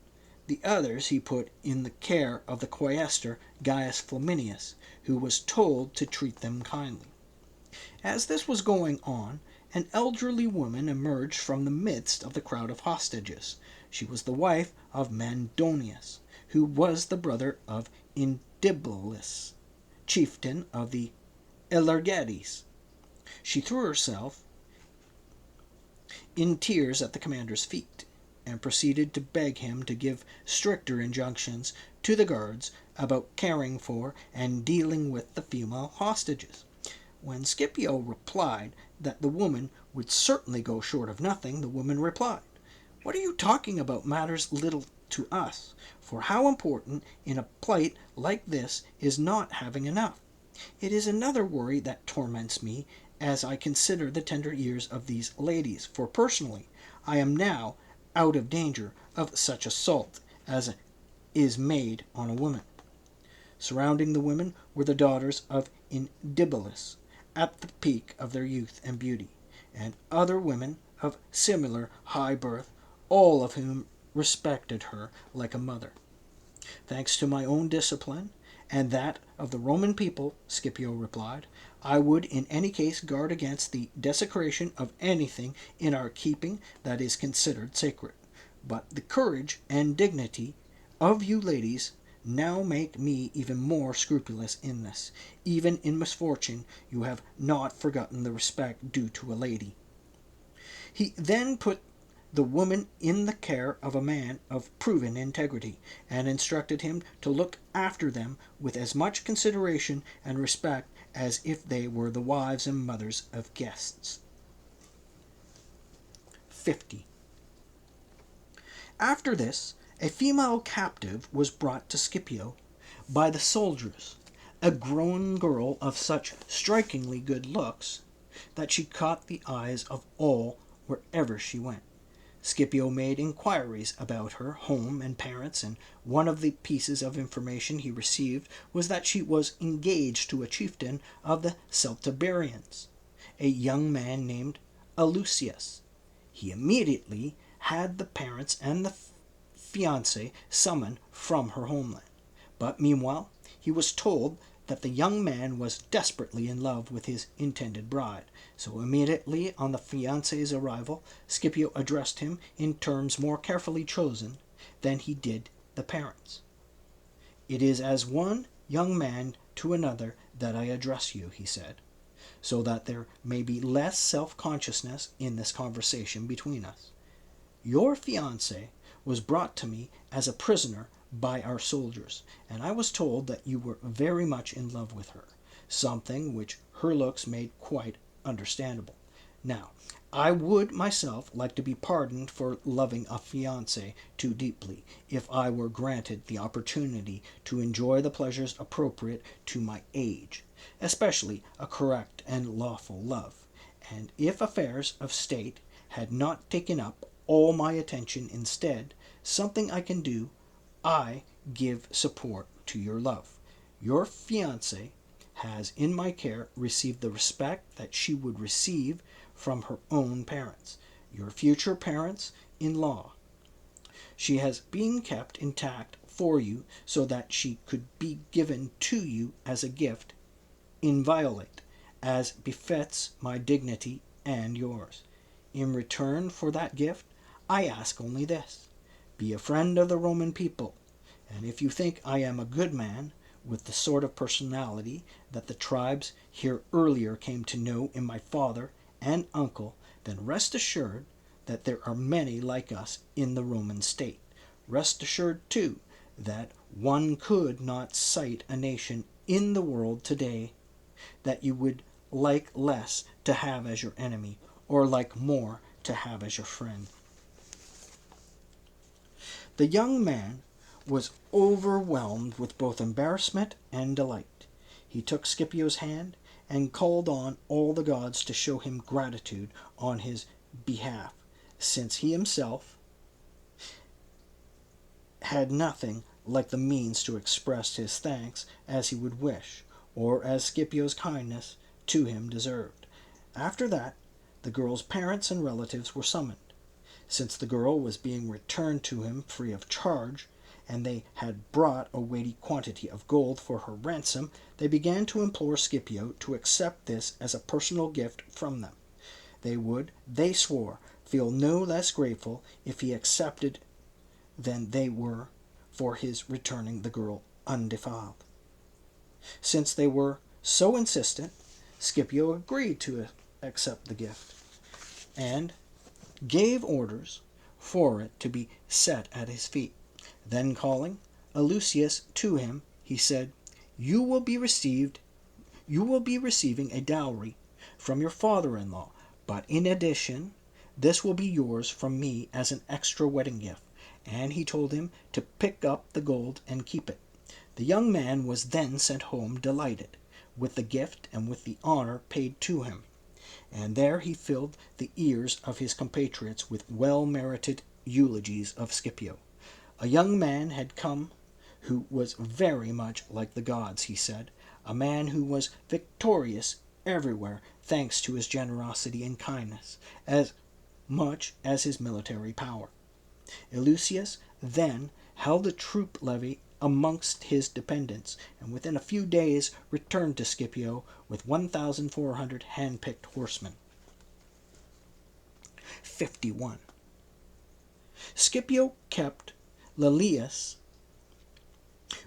The others he put in the care of the quaestor Gaius Flaminius, who was told to treat them kindly. As this was going on, an elderly woman emerged from the midst of the crowd of hostages. She was the wife of Mandonius, who was the brother of Indibilis, chieftain of the Elargetes. She threw herself in tears at the commander's feet, and proceeded to beg him to give stricter injunctions to the guards about caring for and dealing with the female hostages. When Scipio replied that the woman would certainly go short of nothing, the woman replied, "What are you talking about matters little to us, for how important in a plight like this is not having enough. It is another worry that torments me as I consider the tender years of these ladies, for personally I am now out of danger of such assault as is made on a woman." Surrounding the women were the daughters of Indibilis, at the peak of their youth and beauty, and other women of similar high birth, all of whom respected her like a mother. "Thanks to my own discipline and that of the Roman people," Scipio replied, "I would in any case guard against the desecration of anything in our keeping that is considered sacred. But the courage and dignity of you ladies now make me even more scrupulous in this. Even in misfortune you have not forgotten the respect due to a lady." He then put the woman in the care of a man of proven integrity, and instructed him to look after them with as much consideration and respect as if they were the wives and mothers of guests. 50. After this, a female captive was brought to Scipio by the soldiers, a grown girl of such strikingly good looks that she caught the eyes of all wherever she went. Scipio made inquiries about her home and parents, and one of the pieces of information he received was that she was engaged to a chieftain of the Celtiberians, a young man named Eleusis. He immediately had the parents and the fiancée summoned from her homeland. But meanwhile, he was told that the young man was desperately in love with his intended bride. So immediately on the fiancé's arrival, Scipio addressed him in terms more carefully chosen than he did the parents. "It is as one young man to another that I address you," he said, "so that there may be less self-consciousness in this conversation between us. Your fiancée was brought to me as a prisoner by our soldiers, and I was told that you were very much in love with her, something which her looks made quite understandable. Now, I would myself like to be pardoned for loving a fiancée too deeply, if I were granted the opportunity to enjoy the pleasures appropriate to my age, especially a correct and lawful love, and if affairs of state had not taken up all my attention instead, something I can do, I give support to your love. Your fiancée has in my care received the respect that she would receive from her own parents, your future parents-in-law. She has been kept intact for you so that she could be given to you as a gift, inviolate, as befits my dignity and yours. In return for that gift, I ask only this: be a friend of the Roman people, and if you think I am a good man, with the sort of personality that the tribes here earlier came to know in my father and uncle, then rest assured that there are many like us in the Roman state. Rest assured, too, that one could not cite a nation in the world today that you would like less to have as your enemy, or like more to have as your friend." The young man was overwhelmed with both embarrassment and delight. He took Scipio's hand and called on all the gods to show him gratitude on his behalf, since he himself had nothing like the means to express his thanks as he would wish, or as Scipio's kindness to him deserved. After that, the girl's parents and relatives were summoned. Since the girl was being returned to him free of charge, and they had brought a weighty quantity of gold for her ransom, they began to implore Scipio to accept this as a personal gift from them. They would, they swore, feel no less grateful if he accepted than they were for his returning the girl undefiled. Since they were so insistent, Scipio agreed to accept the gift, and gave orders for it to be set at his feet. Then calling Eleusis to him, he said, You will be receiving a dowry from your father-in-law, but in addition, this will be yours from me as an extra wedding gift." And he told him to pick up the gold and keep it. The young man was then sent home delighted with the gift and with the honor paid to him, and there he filled the ears of his compatriots with well-merited eulogies of Scipio. A young man had come who was very much like the gods, he said, a man who was victorious everywhere thanks to his generosity and kindness, as much as his military power. Eleusis then held a troop levy amongst his dependents, and within a few days returned to Scipio with 1,400 hand-picked horsemen. 51. Scipio kept Lelius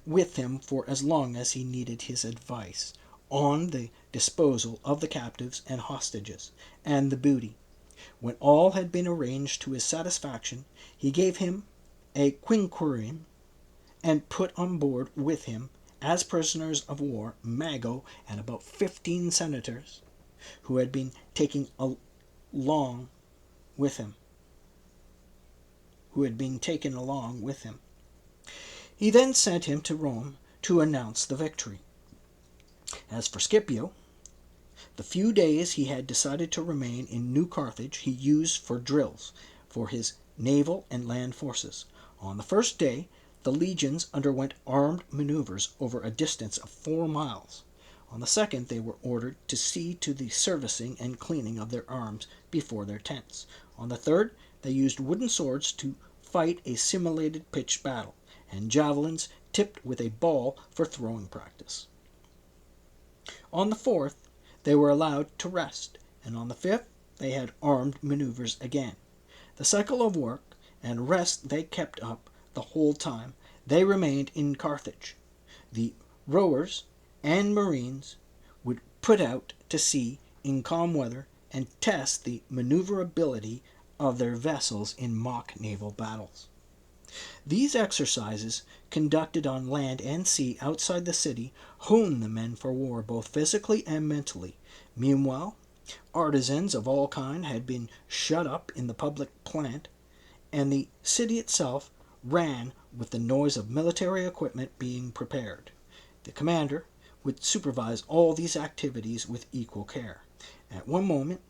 with him for as long as he needed his advice on the disposal of the captives and hostages, and the booty. When all had been arranged to his satisfaction, he gave him a quinquereme, and put on board with him, as prisoners of war, Mago and about 15 senators, who had been taken along with him. who had been taken along with him. He then sent him to Rome to announce the victory. As for Scipio, the few days he had decided to remain in New Carthage he used for drills for his naval and land forces. On the first day, the legions underwent armed maneuvers over a distance of 4 miles. On the second, they were ordered to see to the servicing and cleaning of their arms before their tents. On the third, they used wooden swords to fight a simulated pitched battle, and javelins tipped with a ball for throwing practice. On the fourth, they were allowed to rest, and on the fifth, they had armed maneuvers again. The cycle of work and rest they kept up the whole time they remained in Carthage. The rowers and marines would put out to sea in calm weather and test the maneuverability of their vessels in mock naval battles. These exercises, conducted on land and sea outside the city, honed the men for war both physically and mentally. Meanwhile, artisans of all kinds had been shut up in the public plant, and the city itself ran with the noise of military equipment being prepared. The commander would supervise all these activities with equal care. At one moment,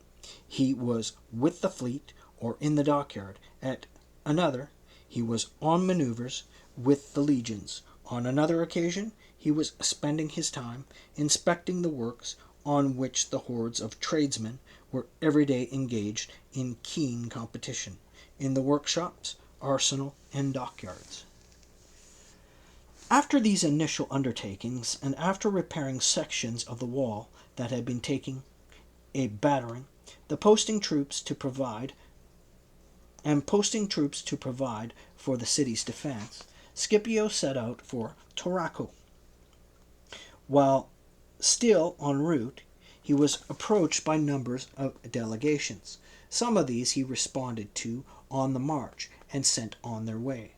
he was with the fleet or in the dockyard. At another, he was on maneuvers with the legions. On another occasion, he was spending his time inspecting the works on which the hordes of tradesmen were every day engaged in keen competition, in the workshops, arsenal, and dockyards. After these initial undertakings, and after repairing sections of the wall that had been taking a battering, posting troops to provide for the city's defense, Scipio set out for Tarraco. While still en route, he was approached by numbers of delegations. Some of these he responded to on the march and sent on their way.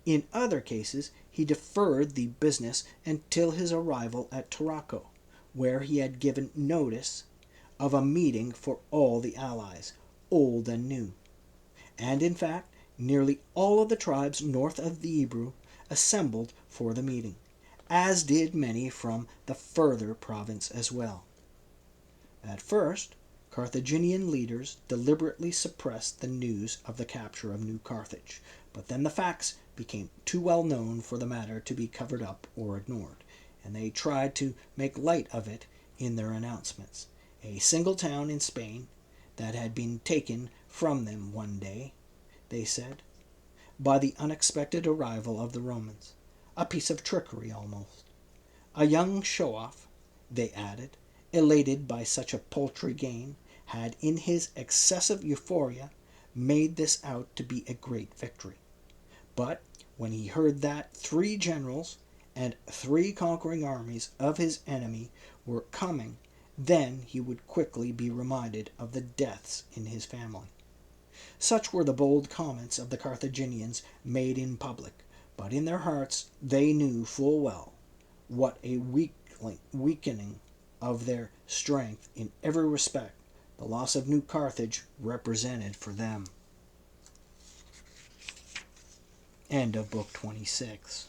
In other cases, he deferred the business until his arrival at Tarraco, where he had given notice of a meeting for all the allies, old and new. And in fact, nearly all of the tribes north of the Ebro assembled for the meeting, as did many from the further province as well. At first, Carthaginian leaders deliberately suppressed the news of the capture of New Carthage, but then the facts became too well known for the matter to be covered up or ignored, and they tried to make light of it in their announcements. A single town in Spain that had been taken from them one day, they said, by the unexpected arrival of the Romans. A piece of trickery almost. A young show-off, they added, elated by such a paltry gain, had in his excessive euphoria made this out to be a great victory. But when he heard that 3 generals and 3 conquering armies of his enemy were coming, then he would quickly be reminded of the deaths in his family. Such were the bold comments of the Carthaginians made in public, but in their hearts they knew full well what a weakening of their strength in every respect the loss of New Carthage represented for them. End of Book 26.